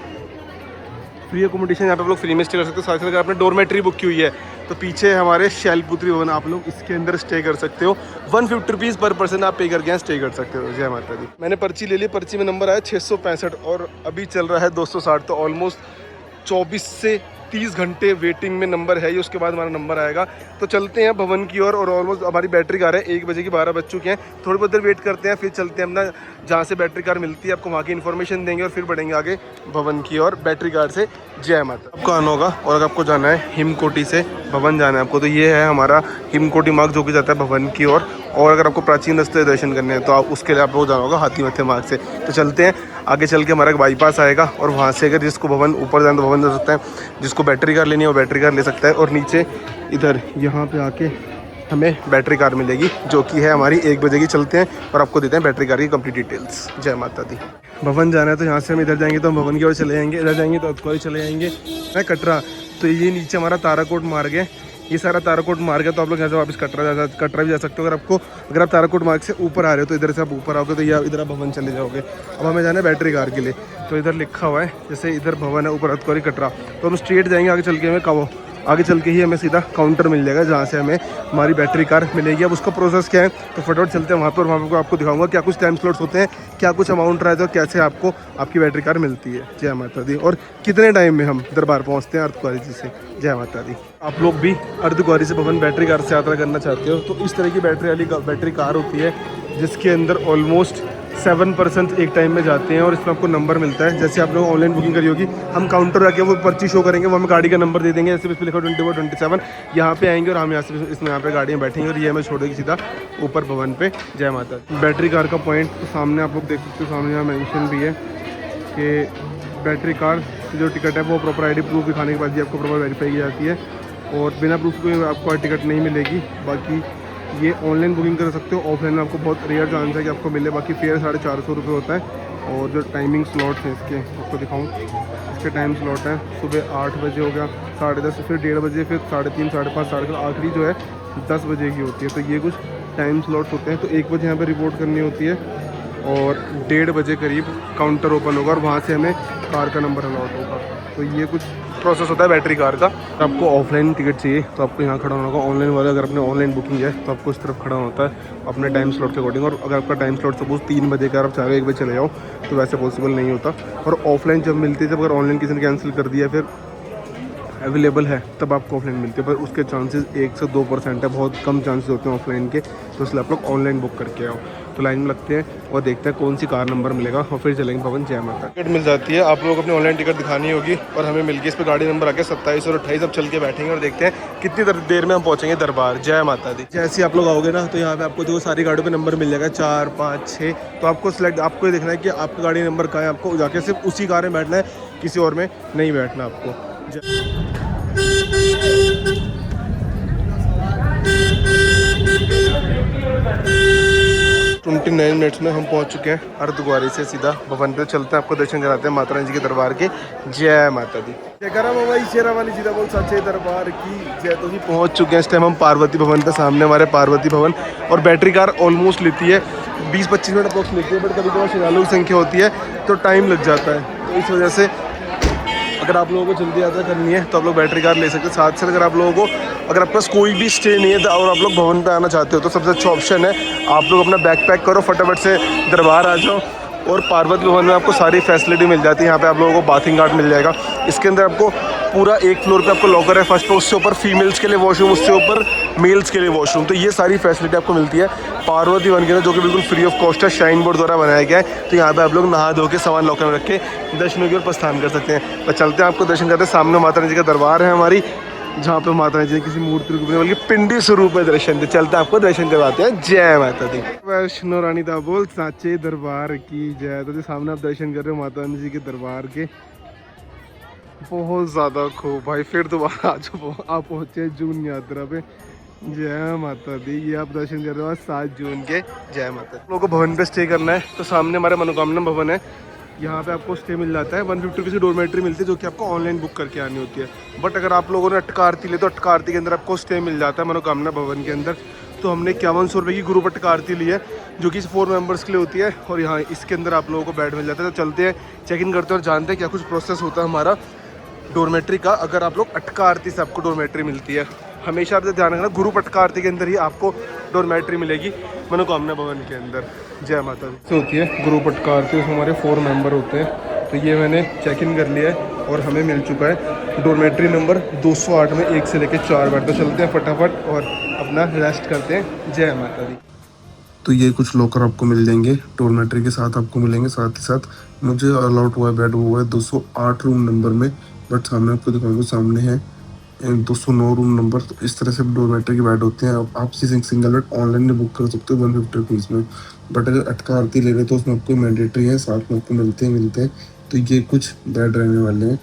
फ्री अकोमोडेशन, यहाँ पे आप लोग फ्री में स्टे कर सकते हो। साथ ही अगर आपने डोरमेट्री बुक की हुई है तो पीछे हमारे शैलपुत्री भवन, आप लोग इसके अंदर स्टे कर सकते हो। 150 रुपीज़ पर पर्सन आप पे करके यहाँ स्टे कर सकते हो। जय माता दी। मैंने पर्ची ले ली, पर्ची में नंबर आया 665 और अभी चल रहा है 260, तो ऑलमोस्ट 24 से 30 घंटे वेटिंग में नंबर है ये। उसके बाद हमारा नंबर आएगा। तो चलते हैं भवन की ओर। और ऑलमोस्ट हमारी बैटरी कार है 1 बजे की 12 बज चुके हैं। थोड़ी बहुत देर वेट करते हैं, फिर चलते हैं अपना जहाँ से बैटरी कार मिलती है, आपको वहाँ की इन्फॉर्मेशन देंगे और फिर बढ़ेंगे आगे भवन की ओर बैटरी कार से। जय माता। आपको आना होगा और अगर आपको जाना है हिमकोटी से भवन जाना है आपको, तो ये है हमारा हिमकोटी मार्ग जो कि जाता है भवन की ओर। और अगर आपको प्राचीन रास्ते दर्शन करने हैं तो आप उसके लिए आपको जाना होगा हाथी मत्थे मार्ग से। तो चलते हैं आगे, चल के हमारा एक बाईपास आएगा और वहाँ से अगर जिसको भवन ऊपर जाना तो भवन जा सकता है, जिसको बैटरी कार लेनी है वो बैटरी कार ले सकता है। और नीचे इधर यहाँ पे आके हमें बैटरी कार मिलेगी जो कि है हमारी 1 बजे की। चलते हैं और आपको देते हैं बैटरी कार की कंप्लीट डिटेल्स। जय माता दी। भवन जाना है तो यहाँ से हम इधर जाएंगे तो हम भवन की ओर चले जाएंगे, इधर जाएंगे तो अर्धकुंवारी चले जाएंगे। मैं कटरा, तो ये नीचे हमारा ताराकोट मार्ग है, ये सारा ताराकोट मार्ग है। तो आप लोग यहाँ से वापस कटरा भी जा सकते हो। अगर आप ताराकोट मार्ग से ऊपर आ रहे हो तो इधर से आप ऊपर आओगे तो ये इधर आप भवन चले जाओगे। अब हमें जाना है बैटरी कार के लिए, तो इधर लिखा हुआ है जैसे इधर भवन है ऊपर अर्धकुंवारी कटरा, तो हम स्ट्रेट जाएंगे। आगे चल के हमें आगे चल के ही हमें सीधा काउंटर मिल जाएगा जहाँ से हमें हमारी बैटरी कार मिलेगी। अब उसका प्रोसेस क्या है तो फटाफट चलते हैं वहाँ पर, वहाँ पर आपको दिखाऊंगा क्या कुछ टाइम स्लॉट्स होते हैं, क्या कुछ अमाउंट रहता है और कैसे आपको आपकी बैटरी कार मिलती है। जय माता दी। और कितने टाइम में हम दरबार पहुँचते हैं अर्धकुंवारी जी से। जय माता दी। आप लोग भी अर्धकुंवारी से भवन बैटरी कार से यात्रा करना चाहते हो तो इस तरह की बैटरी कार होती है जिसके अंदर ऑलमोस्ट 7% एक टाइम में जाते हैं और इसमें आपको नंबर मिलता है। जैसे आप लोग ऑनलाइन बुकिंग करी होगी, हम काउंटर आके वो पर्ची शो करेंगे, वो हमें गाड़ी का नंबर दे देंगे। जैसे इस पर लिखा 24-27, यहाँ पे आएंगे और हम यहाँ से इसमें यहाँ पे गाड़ियाँ बैठेंगी और ये हमें छोड़ेगी सीधा ऊपर भवन पे। जय माता। बैटरी कार का पॉइंट तो सामने आप लोग देख सकते हो, सामने यहाँ मेंशन भी है कि बैटरी कार की जो टिकट है वो प्रॉपर आईडी प्रूफ दिखाने के बाद ही आपको प्रॉपर वेरीफाई की जाती है, और बिना प्रूफ के आपको टिकट नहीं मिलेगी। बाकी ये ऑनलाइन बुकिंग कर सकते हो, ऑफलाइन में आपको बहुत रेयर चांस है कि आपको मिले। बाकी फेयर 450 रुपये होता है। और जो टाइमिंग स्लॉट्स हैं इसके आपको दिखाऊँ, इसके टाइम स्लॉट हैं सुबह 8 बजे हो गया, 10:30, फिर 1:30 बजे, फिर 3:30, 5:30, 5:30, आखिरी जो है 10 बजे की होती है। तो ये कुछ टाइम स्लॉट्स होते हैं। तो 1 बजे यहाँ पे रिपोर्ट करनी होती है और 1:30 बजे करीब काउंटर ओपन होगा और वहाँ से हमें कार का नंबर अलॉट होगा। तो ये कुछ प्रोसेस होता है बैटरी कार का। आपको ऑफलाइन टिकट चाहिए तो आपको यहाँ खड़ा होना होगा। ऑनलाइन वाले अगर अपने ऑनलाइन बुकिंग है तो आपको इस तरफ खड़ा होता है अपने टाइम स्लॉट के अकॉर्डिंग। और अगर आपका टाइम स्लॉट सपोज 3 बजे का, आप चाहे 1 बजे चले जाओ तो वैसे पॉसिबल नहीं होता। और ऑफलाइन जब मिलती है, जब अगर ऑनलाइन किसी ने कैंसिल कर दिया फिर अवेलेबल है तब आपको ऑफलाइन मिलती है, पर उसके चांसेस 1 से 2% है, बहुत कम चांसेस होते हैं ऑफलाइन के। तो इसलिए आप लोग ऑनलाइन बुक करके आओ। तो लाइन में लगते हैं और देखते हैं कौन सी कार नंबर मिलेगा और फिर चलेंगे भवन जय माता। टिकट मिल जाती है, आप लोगों को अपनी ऑनलाइन टिकट दिखानी होगी और हमें मिल गई। इस पर गाड़ी नंबर आके 27 और 28। अब चल के बैठेंगे और देखते हैं कितनी देर में हम पहुँचेंगे दरबार जय माता दी। जैसे आप लोग आओगे ना तो यहाँ पे आपको जो सारी गाड़ियों पे नंबर मिल जाएगा 4, 5, 6। तो आपको आपको ये देखना है कि आपका गाड़ी नंबर कहाँ है। आपको जाके सिर्फ उसी कार में बैठना है, किसी और में नहीं बैठना आपको। 29 मिनट्स में हम पहुंच चुके हैं अर्धकुंवारी से सीधा भवन पे चलते हैं। आपको दर्शन कराते हैं माता रानी जी के दरबार के। जय माता दी। जयकारा बाबा शेरा वाली सीधा बोल सच्चे दरबार की जय। तो जी पहुंच चुके हैं इस टाइम हम पार्वती भवन पे। सामने हमारे पार्वती भवन। और बैटरी कार ऑलमोस्ट लेती है 20-25 मिनट अप्रोक्स लेती है, बट कभी कभी श्रद्धालुओं की संख्या होती है तो टाइम लग जाता है। तो इस वजह से अगर आप लोगों को जल्दी यात्रा करनी है तो आप लोग बैटरी कार ले सकते हैं। साथ से अगर आप लोगों को, अगर आपके पास कोई भी स्टे नहीं है और आप लोग भवन पे आना चाहते हो तो सबसे अच्छा ऑप्शन है आप लोग अपना बैग पैक करो, फटाफट से दरबार आ जाओ। और पार्वती भवन में आपको सारी फैसिलिटी मिल जाती है। यहाँ पे आप लोगों को बाथिंग गार्ड मिल जाएगा। इसके अंदर आपको पूरा 1 फ्लोर पे आपको लॉकर है फर्स्ट पे, उससे ऊपर फीमेल्स के लिए वॉशरूम, उससे ऊपर मेल्स के लिए वॉशरूम। तो ये सारी फैसिलिटी आपको मिलती है पार्वती भवन के अंदर, जो कि बिल्कुल फ्री ऑफ कॉस्ट है, शाइन बोर्ड द्वारा बनाया गया है। तो यहाँ पे आप लोग नहा धो के सामान लॉकर में रख के दर्शनों की ओर प्रस्थान कर सकते हैं। तो चलते हैं, आपको दर्शन करते हैं। सामने माता रानी जी का दरबार है हमारी, जहाँ पे माता रानी जी किसी मूर्ति रूप में बल्कि पिंडी स्वरूप में दर्शन दे। चलते हैं, आपको दर्शन करवाते हैं। जय माता दी। वैष्णो रानी दा बोल साचे दरबार की जय। तो सामने आप दर्शन कर रहे हो माता रानी जी के दरबार के। बहुत ज़्यादा खूब भाई। फिर दोबारा आज आप पहुँचे जून यात्रा पे। जय माता दी। ये आप दर्शन कर रहे हो आज 7 जून के। जय माता दी। लोगों को भवन पे स्टे करना है तो सामने हमारा मनोकामना भवन है, यहाँ पे आपको स्टे मिल जाता है। 150 रुपये की डोरमेट्री मिलती है, जो कि आपको ऑनलाइन बुक करके आनी होती है। बट अगर आप लोगों ने अटका आरती ली तो अटका आरती के अंदर आपको स्टे मिल जाता है मनोकामना भवन के अंदर। तो हमने 5100 रुपये की ग्रुप अटका आरती ली है, जो कि 4 मेंबर्स के लिए होती है। और यहाँ इसके अंदर आप लोगों को बेड मिल जाता है। तो चलते हैं, चेक इन करते हैं और जानते हैं क्या कुछ प्रोसेस होता है हमारा डोरमेट्री का। अगर आप लोग अटका आरती से आपको डोरमेट्री मिलती है, हमेशा आप ध्यान रखना गुरु पटका आरती के अंदर ही आपको डोरमेट्री मिलेगी मनोकामना भवन के अंदर। जय माता दी। से होती है गुरु पटका आरती, उसमें हमारे 4 मेंबर होते हैं। तो ये मैंने चेक इन कर लिया है और हमें मिल चुका है डोरमेट्री नंबर 208 में 1 से लेकर 4 बेड। तो चलते हैं फटाफट और अपना रेस्ट करते हैं। जय माता दी। तो ये कुछ लॉकर आपको मिल जाएंगे डोरमेट्री के साथ, आपको मिलेंगे। साथ ही साथ मुझे अलॉट हुआ है बेड, वो हुआ है 208 रूम नंबर में। बट सामने आपको दिखाऊंगा, सामने है 209 रूम नंबर। तो इस तरह से डोरमेट्री के बेड होते हैं। आप सिंगल बेड ऑनलाइन भी बुक कर सकते हो 150 रुपीज़ में। बट अगर अटका आरती ले रहे तो उसमें आपको मैंडेटरी है, साथ में आपको मिलते हैं। तो ये कुछ बेड रहने वाले हैं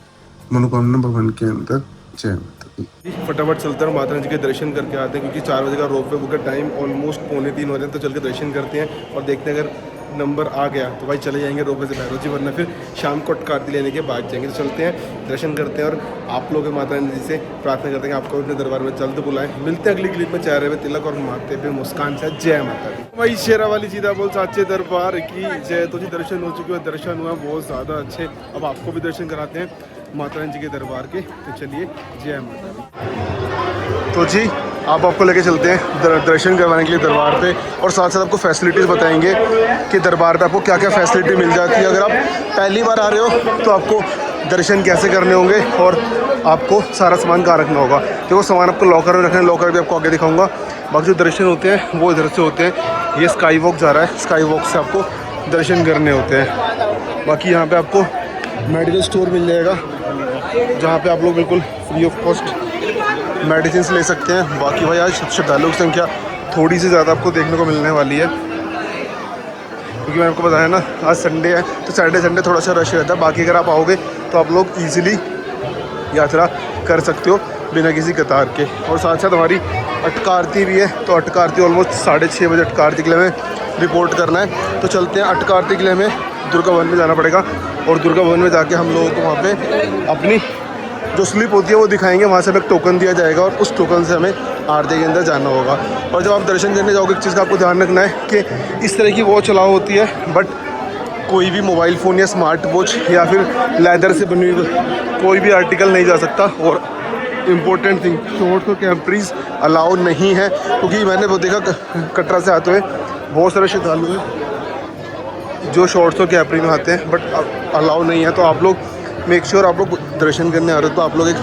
मनोकामना भवन के अंदर। जय माता दी। फटाफट चलते हैं, माता रानी जी के दर्शन करके आते हैं, क्योंकि 4 बजे का रोप वे बुक का टाइम ऑलमोस्ट 2:45 हो रहे हैं। तो चल के दर्शन करते हैं और देखते हैं, अगर नंबर आ गया तो भाई चले जाएंगे रोपवे से भैरव जी, वरना फिर शाम को अटका आरती लेने के बाद जाएंगे। तो चलते हैं, दर्शन करते हैं और आप लोग माता रानी जी से प्रार्थना करते हैं कि आपको अपने दरबार में जल्द बुलाएं। मिलते हैं अगली क्लिप में चेहरे में तिलक और माथे पे मुस्कान से। जय माता दी। भाई शेरा वाली सीधा बोल साचे दरबार की जय। तो जी दर्शन हो चुके हैं, दर्शन हुआ बहुत ज़्यादा अच्छे। अब आपको भी दर्शन कराते हैं माता रानी जी के दरबार के। तो चलिए, जय माता दी। तो जी आपको लेके चलते हैं दर्शन करवाने के लिए दरबार पे, और साथ साथ आपको फैसिलिटीज़ बताएंगे कि दरबार पे आपको क्या क्या फैसिलिटी मिल जाती है। अगर आप पहली बार आ रहे हो तो आपको दर्शन कैसे करने होंगे और आपको सारा सामान कहाँ रखना होगा। देखो सामान आपको लॉकर में रखना है, लॉकर भी आपको आगे दिखाऊंगा। बाकी जो दर्शन होते हैं वो इधर से होते हैं। ये स्काई वॉक जा रहा है, स्काई वॉक से आपको दर्शन करने होते हैं। बाकी यहाँ पे आपको मेडिकल स्टोर मिल जाएगा, जहाँ पे आप लोग बिल्कुल फ्री ऑफ कॉस्ट मेडिसिन ले सकते हैं। बाकी भाई आज श्रद्धालुओं की संख्या थोड़ी सी ज़्यादा आपको देखने को मिलने वाली है, क्योंकि क्योंकि मैंने आपको बताया ना आज संडे है, तो सैटरडे संडे थोड़ा सा रश रहता है। बाकी अगर आप आओगे तो आप लोग ईजिली यात्रा कर सकते हो बिना किसी कतार के। और साथ साथ हमारी अटका आरती भी है, तो अटका आरती ऑलमोस्ट 6:30 बजे अटका आरती के लिए हमें रिपोर्ट करना है। तो चलते हैं, अटका आरती के लिए हमें दुर्गा भवन में जाना पड़ेगा और दुर्गा भवन में जाके हम लोगों को वहाँ पे अपनी जो स्लिप होती है वो दिखाएंगे, वहाँ से हमें एक टोकन दिया जाएगा और उस टोकन से हमें आरती के अंदर जाना होगा। और जब आप दर्शन करने जाओगे एक चीज़ का आपको ध्यान रखना है कि इस तरह की वॉच अलाउ होती है, बट कोई भी मोबाइल फ़ोन या स्मार्ट वॉच या फिर लेदर से बनी हुई कोई भी आर्टिकल नहीं जा सकता। और इम्पोर्टेंट थिंग, शॉर्ट्स और कैप्रीज अलाउ नहीं है, क्योंकि मैंने वो देखा कटरा से आते हुए बहुत सारे श्रद्धालु हैं जो शॉर्ट्स और कैप्री में आते हैं, बट अलाउ नहीं है। तो आप लोग मेक श्योर आप लोग दर्शन करने आ रहे हो तो आप लोग एक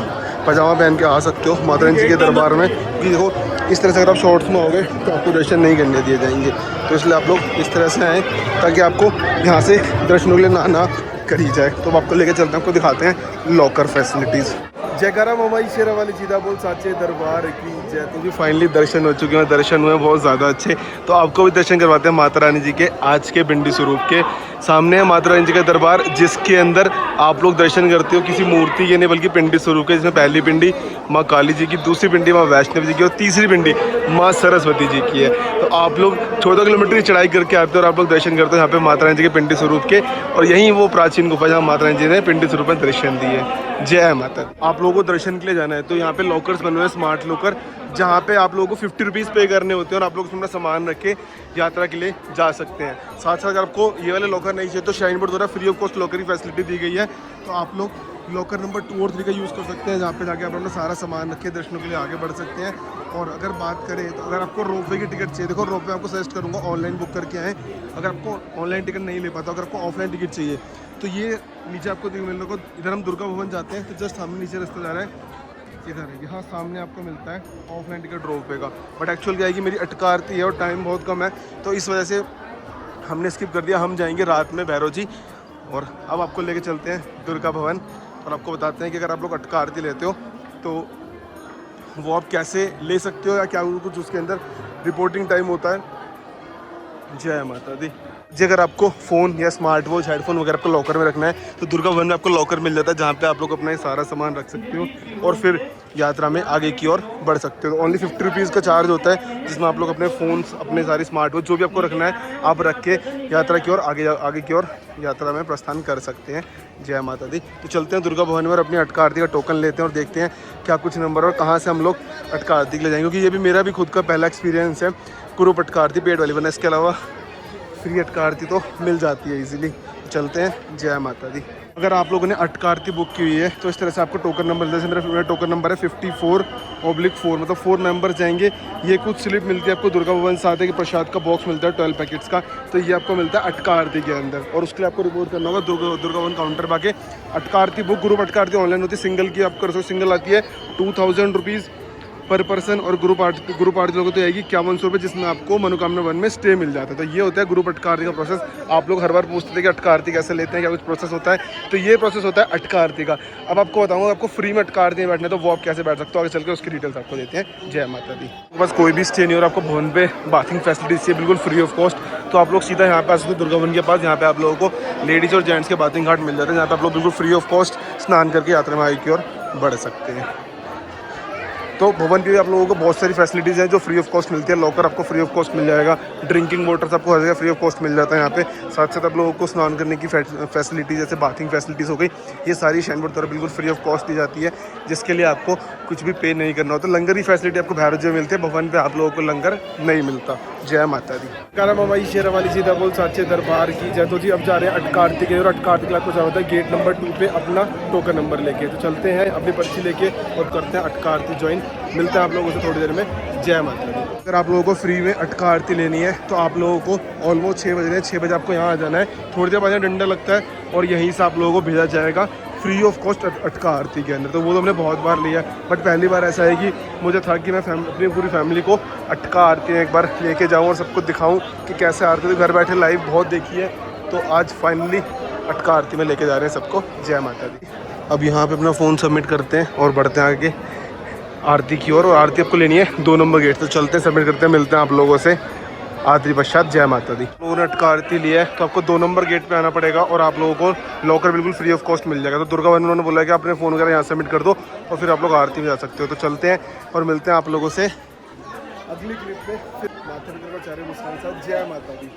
पजामा पहन के आ सकते हो माता रानी जी के दरबार में, क्योंकि देखो इस तरह से अगर आप शॉर्ट्स में आओगे तो आपको दर्शन नहीं करने दिए जाएंगे। तो इसलिए आप लोग इस तरह से आएँ ताकि आपको यहाँ से दर्शनों के लिए ना करी जाए। तो अब आपको लेकर चलते हैं, आपको दिखाते हैं लॉकर फैसिलिटीज़। जयकारा ममाई शेरा वाली जीदा बोल साचे दरबार की जय। तो जी फाइनली दर्शन हो चुके हैं, दर्शन हुए बहुत ज़्यादा अच्छे। तो आपको भी दर्शन करवाते हैं माता रानी जी के आज के बिंडी स्वरूप के। सामने है माता रानी जी का दरबार, जिसके अंदर आप लोग दर्शन करते हो किसी मूर्ति के नहीं बल्कि पिंडी स्वरूप के, जिसमें पहली पिंडी माँ काली जी की, दूसरी पिंडी माँ वैष्णव जी की और तीसरी पिंडी माँ सरस्वती जी की है। तो आप लोग 14 किलोमीटर की चढ़ाई करके आते हो और आप लोग दर्शन करते हो यहाँ पे माता रानी जी के पिंडी स्वरूप के। और यहीं वो प्राचीन गुफा जहाँ माता रानी जी ने पिंडी स्वरूप में दर्शन दिए। जय माता। आप लोगों को दर्शन के लिए जाना है तो यहाँ पे लॉकर्स बने हुए हैं, स्मार्ट लॉकर, जहाँ पे आप लोगों को 50 रुपीज़ पे करने होते हैं और आप लोग उसमें अपना सामान रख के यात्रा के लिए जा सकते हैं। साथ साथ अगर आपको ये वाले लॉकर नहीं चाहिए तो शाइन बोर्ड द्वारा फ्री ऑफ कॉस्ट लॉकर की फैसिलिटी दी गई है। तो आप लोग लॉकर नंबर 2 और 3 का यूज़ कर सकते हैं, जहाँ पे जाके आप अपना सारा सामान रख के दर्शनों के लिए आगे बढ़ सकते हैं। और अगर बात करें तो अगर आपको रोपवे की टिकट चाहिए, देखो रोपवे आपको सजेस्ट करूँगा ऑनलाइन बुक करके आएँ। अगर आपको ऑनलाइन टिकट नहीं ले पाता, अगर आपको ऑफलाइन टिकट चाहिए तो ये नीचे आपको मिलने को, इधर हम दुर्गा भवन जाते हैं तो जस्ट सामने नीचे रास्ता जा रहा है, इधर है, यहाँ सामने आपको मिलता है ऑफलाइन टिकट रोपवे का। बट एक्चुअल क्या है कि मेरी अटका आरती है और टाइम बहुत कम है, तो इस वजह से हमने स्किप कर दिया। हम जाएंगे रात में भैरव जी। और अब आपको लेके चलते हैं दुर्गा भवन और आपको बताते हैं कि अगर आप लोग अटका आरती लेते हो तो वो आप कैसे ले सकते हो या क्या कुछ उसके अंदर रिपोर्टिंग टाइम होता है। जय माता दी जी। अगर आपको फ़ोन या स्मार्ट वॉच, हेडफोन वगैरह आपको लॉकर में रखना है तो दुर्गा भवन में आपको लॉकर मिल जाता है, जहाँ पे आप लोग अपना सारा सामान रख सकते हो और फिर यात्रा में आगे की ओर बढ़ सकते हो। ओनली 50 रुपीज़ का चार्ज होता है, जिसमें आप लोग अपने फ़ोन्स, अपने सारी स्मार्ट वॉच जो भी आपको रखना है आप रख के यात्रा की ओर आगे की ओर यात्रा में प्रस्थान कर सकते हैं। जय माता दी। तो चलते हैं दुर्गा भवन में और अपनी अटका आरती का टोकन लेते हैं और देखते हैं क्या कुछ नंबर और कहाँ से हम लोग अटका आरती के लिए जाएंगे, क्योंकि ये भी मेरा भी खुद का पहला एक्सपीरियंस है ग्रुप अटका आरती पेड वाली, वरना इसके अलावा फ्री अटका आरती तो मिल जाती है इजीली। चलते हैं। जय माता दी। अगर आप लोगों ने अटका आरती बुक की हुई है तो इस तरह से आपको टोकन नंबर, जैसे मेरा टोकन नंबर है 54/4, मतलब 4 मेंबर जाएंगे। ये कुछ स्लिप मिलती है आपको दुर्गा भवन से आते कि प्रसाद का बॉक्स मिलता है 12 पैकेट्स का, तो ये आपको मिलता है अटका आरती के अंदर। और उसके लिए आपको रिपोर्ट करना होगा दुर्गा भवन काउंटर पर आके। अटका आरती बुक, ग्रुप अटका आरती ऑनलाइन होती है, सिंगल की आप कर सकते हो, सिंगल आती है 2000 रुपीज़ पर पर्सन और ग्रुप आरती लोगों तो आएगी 5100 रुपये, जिसमें आपको मनोकामना वन में स्टे मिल जाता है। तो ये होता है ग्रुप अटका आरती का प्रोसेस। आप लोग हर बार पूछते थे कि अटका आरती कैसे लेते हैं, क्या कुछ प्रोसेस होता है, तो ये प्रोसेस होता है अटका आरती का। अब आपको बताऊंगा आपको फ्री में अटका आरती में बैठना है तो वो आप कैसे बैठ सकते हो, आगे चल के उसकी डिटेल्स आपको देते हैं। जय माता दी। बस कोई भी स्टे नहीं और आपको भवन पे बाथिंग फैसिलिटीज चाहिए बिल्कुल फ्री ऑफ कॉस्ट, तो आप लोग सीधा यहाँ पे आ सकते हो दुर्गा भवन के पास। यहाँ पे आप लोगों को लेडीज़ और जेंट्स के बाथिंग घाट मिल जाते हैं, जहाँ पे आप लोग बिल्कुल फ्री ऑफ कॉस्ट स्नान करके यात्रा में आगे की ओर बढ़ सकते हैं। तो भवन पे आप लोगों को बहुत सारी फैसिलिटीज़ हैं जो फ्री ऑफ कॉस्ट मिलती है। लॉकर आपको फ्री ऑफ कॉस्ट मिल जाएगा, ड्रिंकिंग वाटर आपको हर जगह फ्री ऑफ कॉस्ट मिल जाता है यहाँ पे। साथ साथ आप लोगों को स्नान करने की फैसिलिटीज़ जैसे बाथिंग फैसिलिटीज़ हो गई, ये सारी शाइन बोर्ड द्वारा बिल्कुल फ्री ऑफ कॉस्ट दी जाती है, जिसके लिए आपको कुछ भी पे नहीं करना होता। लंगर की फैसिलिटी आपको भैरव जी में मिलती है, भवन पे आप लोगों को लंगर नहीं मिलता। जय माता दी। कारा ममाई शेरा वाली सीधा बोल साचे दरबार की जय। तो जी अब जा रहे हैं अटका आरती के, और अटका आरती के लिए आपको जाना होता है गेट नंबर 2 पे अपना टोकन नंबर लेके। तो चलते हैं अपनी पर्ची लेके और करते हैं अटका आरती ज्वाइन। मिलते हैं आप लोगों से थोड़ी देर में। जय माता दी। अगर आप लोगों को फ्री में अटका आरती लेनी है तो आप लोगों को ऑलमोस्ट 6 बज रहे हैं, 6 बजे आपको यहाँ आ जाना है। थोड़ी देर बाद डंडा लगता है और यहीं से आप लोगों को भेजा जाएगा फ्री ऑफ कॉस्ट अटका आरती के अंदर। तो वो तो हमने बहुत बार लिया, बट पहली बार ऐसा है कि मुझे था कि मैं अपनी पूरी फैमिली को अटका आरती में एक बार लेके जाऊं और सबको दिखाऊं कि कैसे आरती। तो घर बैठे लाइव बहुत देखी है, तो आज फाइनली अटका आरती में लेके जा रहे हैं सबको। जय माता दी। अब यहाँ पे अपना फ़ोन सबमिट करते हैं और बढ़ते हैं आगे आरती की ओर। और आरती आपको लेनी है 2 नंबर गेट। तो चलते हैं, सबमिट करते हैं, मिलते हैं आप लोगों से आदि पश्चात जय माता दी। लोगों ने अटका आरती लिया है तो आपको 2 नंबर गेट पे आना पड़ेगा और आप लोगों को लॉकर बिल्कुल फ्री ऑफ कॉस्ट मिल जाएगा। तो दुर्गा वन उन्होंने बोला है कि अपने फ़ोन वगैरह यहाँ सबमिट कर दो और फिर आप लोग आरती में जा सकते हो। तो चलते हैं और मिलते हैं आप लोगों से अगली क्लिप में। फिर माता पिता का चारे मुस्कान साहब जय माता दी।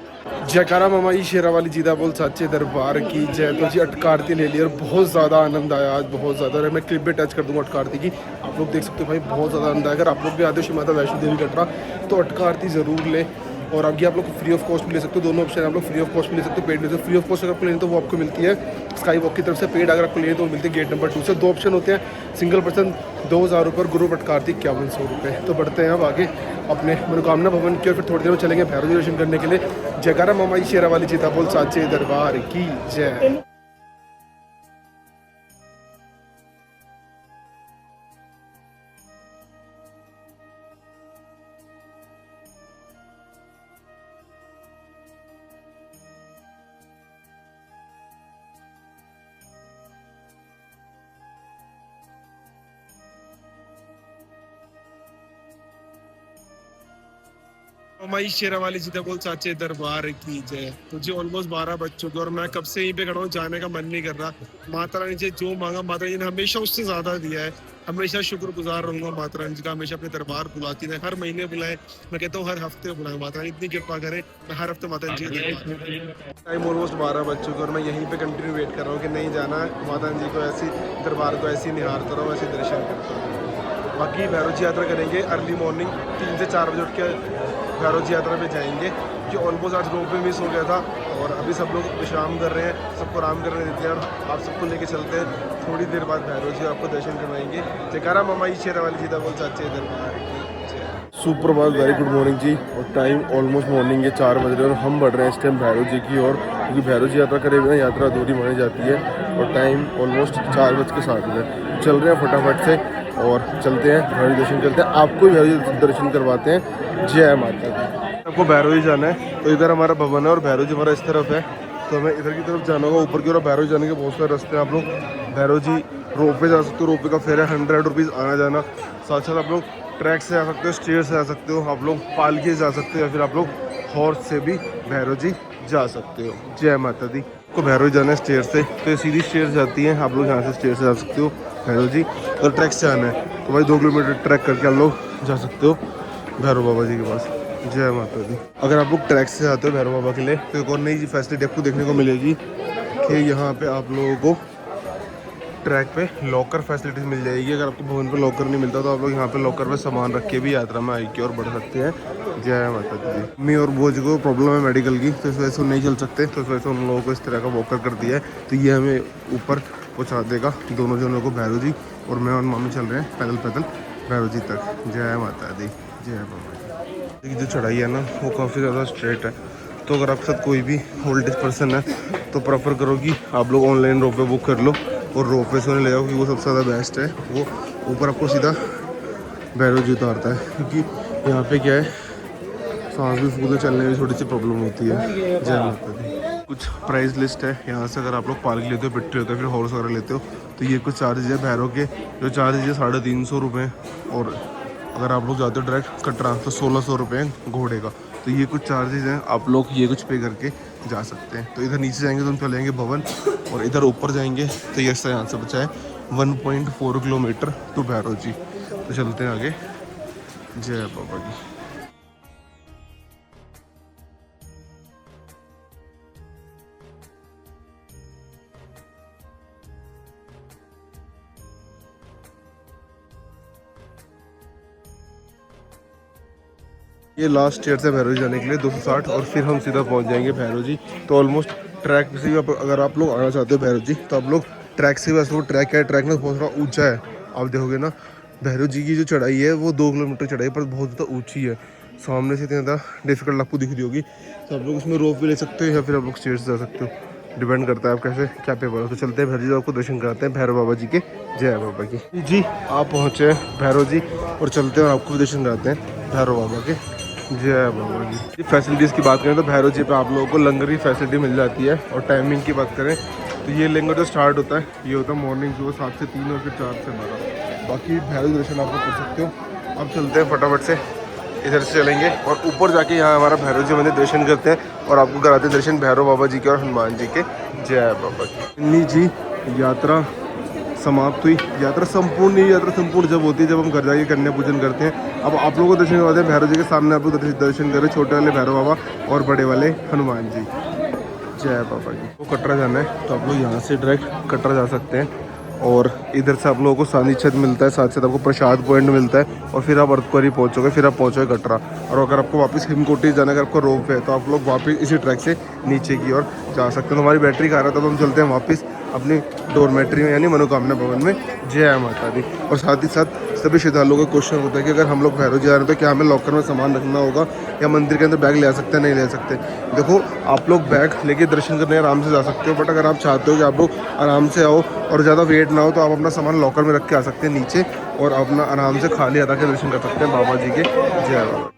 जयकारा मामा ई शेरा वाली जीदा बोल सच्चे दरबार की जय। तो जी अटका आरती ले ली और बहुत ज़्यादा आनंद आया आज, बहुत ज़्यादा। और मैं क्लिप भी टच कर दूँगा अटका आरती की, आप लोग देख सकते हो भाई बहुत ज़्यादा आनंद आया। अगर आप लोग भी आते हो श्री माता वैष्णो देवी कटरा तो अटका आरती ज़रूर लें। और आगे आप लोग फ्री ऑफ कॉस्ट भी ले सकते हो, दोनों ऑप्शन आप लोग फ्री ऑफ कॉस्ट भी ले सकते हो, पेड ले सकते हो। फ्री ऑफ कॉस्ट अगर आपको लेनी तो वो आपको मिलती है स्काई वॉक की तरफ से, पेड अगर आपको लेनी तो वो मिलती है गेट नंबर 2 से। 2 ऑप्शन होते हैं, सिंगल पर्सन 2000 रुपये, ग्रुप अटका आरती 5100 रुपये। तो बढ़ते हैं अब आगे अपने मनोकामना भवन की और फिर थोड़ी देर में चलेंगे भैरव जी दर्शन करने के लिए। जयकारा मामा ई शेरा वाली जीता बोल साचे दरबार की जय। हमारी शेरा वाली सीता बोल साचे दरबार की जय। तो जी ऑलमोस्ट 12 बज चुके और मैं कब से यहीं पे खड़ा हूँ, जाने का मन नहीं कर रहा। माता रानी से जो मांगा माता रानी ने हमेशा उससे ज्यादा दिया है। हमेशा शुक्रगुजार रहूंगा माता रानी जी का, हमेशा अपने दरबार बुलाती है, हर महीने बुलाए, मैं कहता हूँ हर हफ्ते बुलाए। माता रानी इतनी कृपा करे, मैं हर हफ्ते माता रानी जी। टाइम ऑलमोस्ट 12 बज चुके और मैं यहीं पे कंटिन्यू वेट कर रहा हूँ कि नहीं जाना माता जी को, ऐसी दरबार को ऐसी निहारता रहो, ऐसे दर्शन करता रहो। बाकी भैरव जी यात्रा करेंगे अर्ली मॉर्निंग 3 से 4 बजे उठ के भैरव जी यात्रा पे जाएंगे, कि ऑलमोस्ट आज रोप में मिस हो गया था और अभी सब लोग विश्राम कर रहे हैं, सबको आराम करने देते हैं और आप सबको लेके चलते हैं। थोड़ी देर बाद भैरव जी आपको दर्शन करवाएंगे। जयकारा मामा ई शेरा वाली सीता बोल सच्चे दरबार की। सुप्रभात, वेरी गुड मॉर्निंग जी। और टाइम ऑलमोस्ट मॉर्निंग के 4 बज रहे हैं और हम बढ़ रहे हैं इस टाइम भैरव जी की ओर, क्योंकि भैरव जी यात्रा करे बिना यात्रा अधूरी मानी जाती है। और टाइम ऑलमोस्ट 4:60 चल रहे हैं फटाफट से और चलते हैं भैरव जी दर्शन करते हैं, आपको भैरव जी दर्शन करवाते हैं। जय माता दी। आपको भैरव जी जाना है तो इधर हमारा भवन है और भैरव जी हमारा इस तरफ है, तो हमें इधर की तरफ जाना होगा ऊपर की ओर। भैरव जी जाने के बहुत सारे रास्ते हैं, आप लोग भैरव जी रोप पे जा सकते हो, रोप पे का फेयर है 100 रुपीज़ आना जाना। साथ साथ आप लोग ट्रैक से आ सकते हो, स्टेयर से आ सकते हो, आप लोग पालकी से जा सकते हो या फिर आप लोग हॉर्स से भी भैरव जी जा सकते हो। जय माता दी। आपको भैरव जी जाना है स्टेयर से, तो ये सीधी स्टेयर जाती है, आप लोग यहाँ से स्टेयर से जा सकते हो भैरव जी। अगर ट्रैक से आना है तो भाई 2 किलोमीटर ट्रैक करके आप लोग जा सकते हो भैरव बाबा जी के पास। जय माता दी। अगर आप लोग ट्रैक से आते हो भैरव बाबा के लिए तो एक और नई फैसिलिटी आपको देखने को मिलेगी कि यहाँ पे आप लोगों को ट्रैक पे लॉकर फैसिलिटीज मिल जाएगी। अगर आपको भवन पे लॉकर नहीं मिलता तो आप लोग यहाँ पे लॉकर पे सामान रख के भी यात्रा में आगे की ओर बढ़ सकते हैं। जय माता दी। मम्मी और बोझ को प्रॉब्लम है मेडिकल की, तो इस वजह से वो नहीं चल सकते, तो इस वजह से उन लोगों को इस तरह का वॉकर कर दिया है। तो ये हमें ऊपर पहुँचा देगा दोनों जनों को, भैरव जी और मैं और मामी चल रहे हैं पैदल पैदल भैरव जी तक। जय माता दी। जय बाबा जी। जो चढ़ाई है ना वो काफ़ी ज़्यादा स्ट्रेट है, तो अगर आपके साथ कोई भी ओल्डेज पर्सन है तो प्रेफर करो कि आप लोग ऑनलाइन रोपवे बुक कर लो और रोपवे से ले जाओ, क्योंकि वो सबसे ज़्यादा बेस्ट है। वो ऊपर आपको सीधा भैरव जी उतारता है, क्योंकि यहाँ पे क्या है सांस भी फूलते चलने में थोड़ी सी प्रॉब्लम होती है। जय माता दी। कुछ प्राइस लिस्ट है यहाँ से, अगर आप लोग पालकी लेते हो, पिट्ठे लेते हो, फिर हॉर्स वगैरह लेते हो तो ये कुछ चार्जेज है भैरव के। जो चार्जेज है 350 रुपये, और अगर आप लोग जाते हो डायरेक्ट कटरा तो 1600 रुपये घोड़े का। तो ये कुछ चार्जेस हैं, आप लोग ये कुछ पे करके जा सकते हैं। तो इधर नीचे जाएंगे तो हम चले जाएंगे भवन, और इधर ऊपर जाएंगे तो ये यहाँ से बचा है 1.4 किलोमीटर टू भैरव जी। तो चलते हैं आगे। जय बाबा जी। ये लास्ट स्टेयर है भैरव जी जाने के लिए 260, और फिर हम सीधा पहुंच जाएंगे भैरव जी। तो ऑलमोस्ट ट्रैक से भी अगर आप लोग आना चाहते हो भैरव जी तो आप लोग ट्रैक से, वैसे वो ट्रैक है, ट्रैक में बहुत थोड़ा ऊंचा है, आप देखोगे ना भैरव जी की जो चढ़ाई है वो 2 किलोमीटर चढ़ाई पर बहुत ज़्यादा ऊँची है। सामने से इतनी ज़्यादा डिफिकल्ट आपको दिख रही होगी, तो आप लोग उसमें रोप भी ले सकते हो या फिर आप लोग स्टेयर से जा सकते हो, डिपेंड करता है आप कैसे क्या पे पड़ो। तो चलते हैं भैरव जी, आपको दर्शन कराते हैं भैरव बाबा जी के। जय बाबा की जी। आप पहुँचे भैरव जी और चलते हैं और आपको भी दर्शन कराते हैं भैरव बाबा के। जय बाबा जी। फैसिलिटीज़ की बात करें तो भैरव जी पे आप लोगों को लंगर की फैसिलिटी मिल जाती है। और टाइमिंग की बात करें तो ये लंगर जो स्टार्ट होता है ये होता है मॉर्निंग सुबह 7 से 3 और फिर 4 से 12। बाकी भैरव दर्शन आप लोग कर सकते हो। अब चलते हैं फटाफट से इधर से चलेंगे और ऊपर जाके यहाँ हमारा भैरव जी मंदिर दर्शन करते हैं और आपको कराते हैं दर्शन भैरव बाबा जी के और हनुमान जी के। जय बाबा की जी। यात्रा समाप्त हुई। यात्रा संपूर्ण नहीं, यात्रा संपूर्ण जब होती है जब हम घर जाके कन्या पूजन करते हैं। अब आप लोगों को दर्शन करवाते हैं भैरव जी के सामने, आप लोग दर्शन करें छोटे वाले भैरव बाबा और बड़े वाले हनुमान जी। जय बाबा जी। तो कटरा जाना है तो आप लोग यहाँ से डायरेक्ट कटरा जा सकते हैं और इधर से आप लोगों को सानी छत मिलता है, साथ साथ आपको प्रसाद पॉइंट मिलता है और फिर आप अर्धकुंवरी पहुँचोगे, फिर आप पहुँचोगे कटरा। और अगर आपको वापस हिमकोटी जाना है, अगर आपको रोप है तो आप लोग वापस इसी ट्रैक से नीचे की ओर जा सकते हैं। तो हमारी बैटरी का आ रहा था तो हम चलते हैं वापस अपनी डोरमेट्री में यानी मनोकामना भवन में। जय माता दी। और साथ ही साथ सभी श्रद्धालुओं का क्वेश्चन होता है कि अगर हम लोग भैरव जी आ रहे हैं तो क्या हमें लॉकर में सामान रखना होगा या मंदिर के अंदर बैग ले आ सकते हैं, नहीं ले सकते। देखो आप लोग बैग लेके दर्शन करने आराम से जा सकते हो, बट अगर आप चाहते हो कि आप लोग आराम से आओ और ज़्यादा वेट ना हो तो आप अपना सामान लॉकर में रख के आ सकते हैं नीचे और अपना आराम से खाली हाथ के दर्शन कर सकते हैं बाबा जी के। जय बाबा।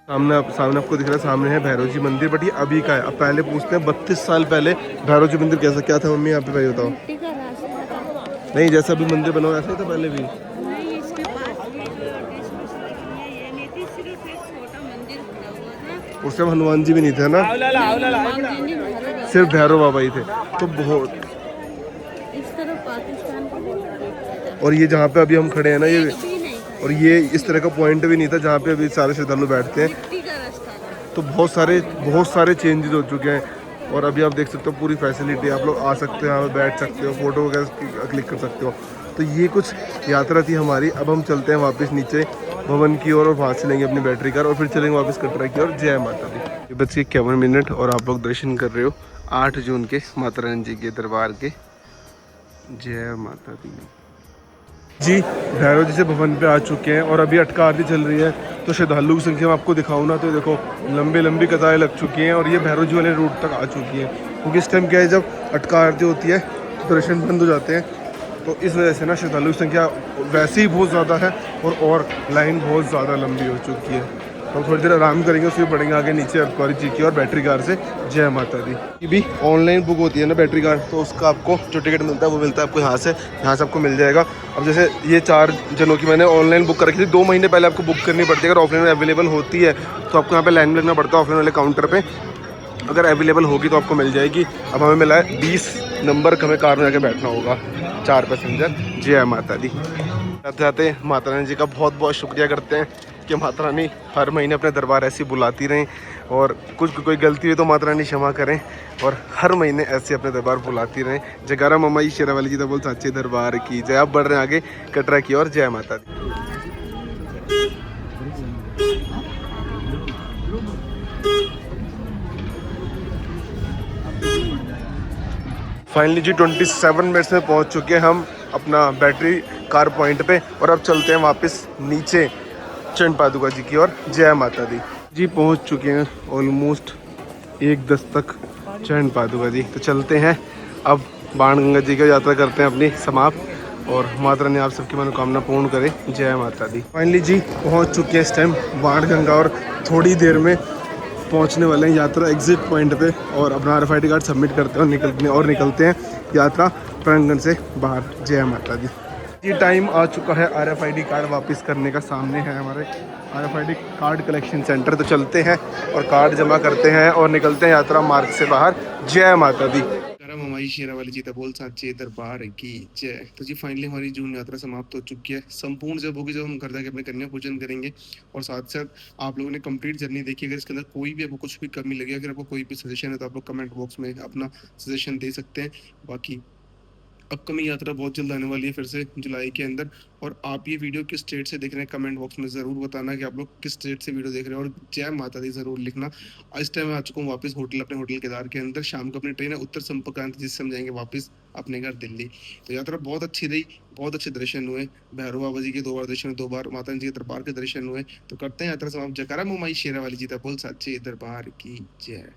सामने आपको दिख रहा है, सामने है भैरव जी मंदिर, बट ये अभी का है। अब पहले पूछते हैं 32 साल पहले भैरव जी मंदिर कैसा क्या था मम्मी, यहाँ पे भाई बताओ। मिट्टी का रास्ता था। नहीं जैसा अभी मंदिर बना हुआ ऐसा ही था पहले भी। नहीं, इसके पास ये नहीं थी, सिर्फ एक छोटा मंदिर बना हुआ था। उस टाइम हनुमान जी भी नहीं थे ना, हनुमान जी नहीं, भैरव सिर्फ भैरव बाबा ही थे। तो बहुत बाबा। इस तरफ पाकिस्तान का बॉर्डर और ये जहाँ पे अभी हम खड़े हैं ना ये, भी नहीं था। और ये इस तरह का पॉइंट भी नहीं था जहाँ पे अभी सारे श्रद्धालु बैठते हैं। मिट्टी का रास्ता था। तो बहुत सारे चेंजेस हो चुके हैं और अभी आप देख सकते हो पूरी फैसिलिटी, आप लोग आ सकते हो, यहाँ पे बैठ सकते हो, फोटो वगैरह क्लिक कर सकते हो। तो ये कुछ यात्रा थी हमारी। अब हम चलते हैं वापस नीचे भवन की ओर और वहाँ से लेंगे अपनी बैटरी कार और फिर चलेंगे वापस कटरा की ओर। जय माता दी। ये बस 51 मिनट और आप लोग दर्शन कर रहे हो 8 जून के माता रानी जी के दरबार के। जय माता दी जी। भैरव जी से भवन पे आ चुके हैं और अभी अटका आरती चल रही है। तो श्रद्धालु की संख्या मैं आपको दिखाऊँ ना तो देखो लंबी कतारें लग चुकी हैं और ये भैरव जी वाले रूट तक आ चुकी हैं, क्योंकि इस टाइम क्या है जब अटका आरती होती है तो दर्शन बंद हो जाते हैं। तो इस वजह से ना श्रद्धालु की संख्या वैसे ही बहुत ज़्यादा है और लाइन बहुत ज़्यादा लंबी हो चुकी है। तो थोड़ी देर आराम करेंगे, उसके बढ़ेंगे आगे नीचे अर्धकुंवरी जी की और बैटरी कार से। जय माता दी। ये भी ऑनलाइन बुक होती है ना बैटरी कार, तो उसका आपको जो टिकट मिलता है वो मिलता है आपको यहाँ से आपको मिल जाएगा। अब जैसे ये 4 जनों की मैंने ऑनलाइन बुक कर रखी थी, 2 महीने पहले आपको बुक करनी पड़ती है। अगर ऑफलाइन में अवेलेबल होती है तो आपको यहाँ पे लाइन में लगना पड़ता है ऑफलाइन वाले काउंटर पे। अगर अवेलेबल होगी तो आपको मिल जाएगी। अब हमें मिला है 20 नंबर, हमें कार में जाके बैठना होगा, 4 पैसेंजर। जय माता दी। जाते जाते माता रानी जी का बहुत बहुत शुक्रिया करते हैं कि माता रानी हर महीने अपने दरबार ऐसे बुलाती रहें और कोई गलती हुई तो माता रानी क्षमा करें और हर महीने ऐसे अपने दरबार बुलाती रहें। जयकारा मम्मा जी शेरावाली जी तो बोल सच्चे दरबार की जय। आप बढ़ रहे हैं आगे कटरा की ओर। जय माता दी। फाइनली जी 27 मिनट्स में पहुंच चुके हैं हम अपना बैटरी कार पॉइंट पे और अब चलते हैं वापस नीचे चंड पादुका जी की ओर। जय माता दी जी। पहुंच चुके हैं ऑलमोस्ट 1:10 तक चंड पादुका जी। तो चलते हैं अब बाणगंगा जी की यात्रा करते हैं अपनी समाप्त और माता रानी आप सबकी मनोकामना पूर्ण करे। जय माता दी। फाइनली जी पहुंच चुके हैं इस टाइम बाणगंगा और थोड़ी देर में पहुंचने वाले हैं यात्रा एग्जिट पॉइंट पे और अपना RFID कार्ड सबमिट करते हैं और निकलते हैं यात्रा प्रांगण से बाहर। जय माता दी। ये टाइम आ चुका है RFID कार्ड वापस करने का। सामने है हमारे RFID कार्ड कलेक्शन सेंटर। तो चलते हैं और कार्ड जमा करते हैं और निकलते हैं यात्रा मार्ग से बाहर। जय माता दी। ममाई शेरावाली जी बोल साचे दरबार की जय। तो जी फाइनली हमारी जून यात्रा समाप्त हो चुकी है। संपूर्ण जब होगी जब हम घर जाके अपने कन्या पूजन करेंगे और साथ साथ आप लोगों ने कंप्लीट जर्नी देखी। अगर इसके अंदर कोई भी आपको कुछ भी कमी लगे, अगर आपको कोई भी सजेशन है तो आप लोग कमेंट बॉक्स में अपना सजेशन दे सकते हैं। बाकी अपकमिंग यात्रा बहुत जल्द आने वाली है फिर से जुलाई के अंदर। और आप ये वीडियो किस स्टेट से देख रहे हैं कमेंट बॉक्स में ज़रूर बताना कि आप लोग किस स्टेट से वीडियो देख रहे हैं और जय माता दी ज़रूर लिखना। इस टाइम मैं आ चुका हूँ वापस अपने होटल केदार के अंदर। शाम को अपनी ट्रेन है उत्तर संपर्क क्रांति, जिससे हम जाएंगे वापस अपने घर दिल्ली। तो यात्रा बहुत अच्छी रही, बहुत अच्छे दर्शन हुए। भैरव बाबा जी के 2 बार दर्शन, 2 बार माता जी के दरबार के दर्शन हुए। तो करते हैं यात्रा समाप्त। जयकारा ममाई शेरावाली जी बोल सच्चे दरबार की जय।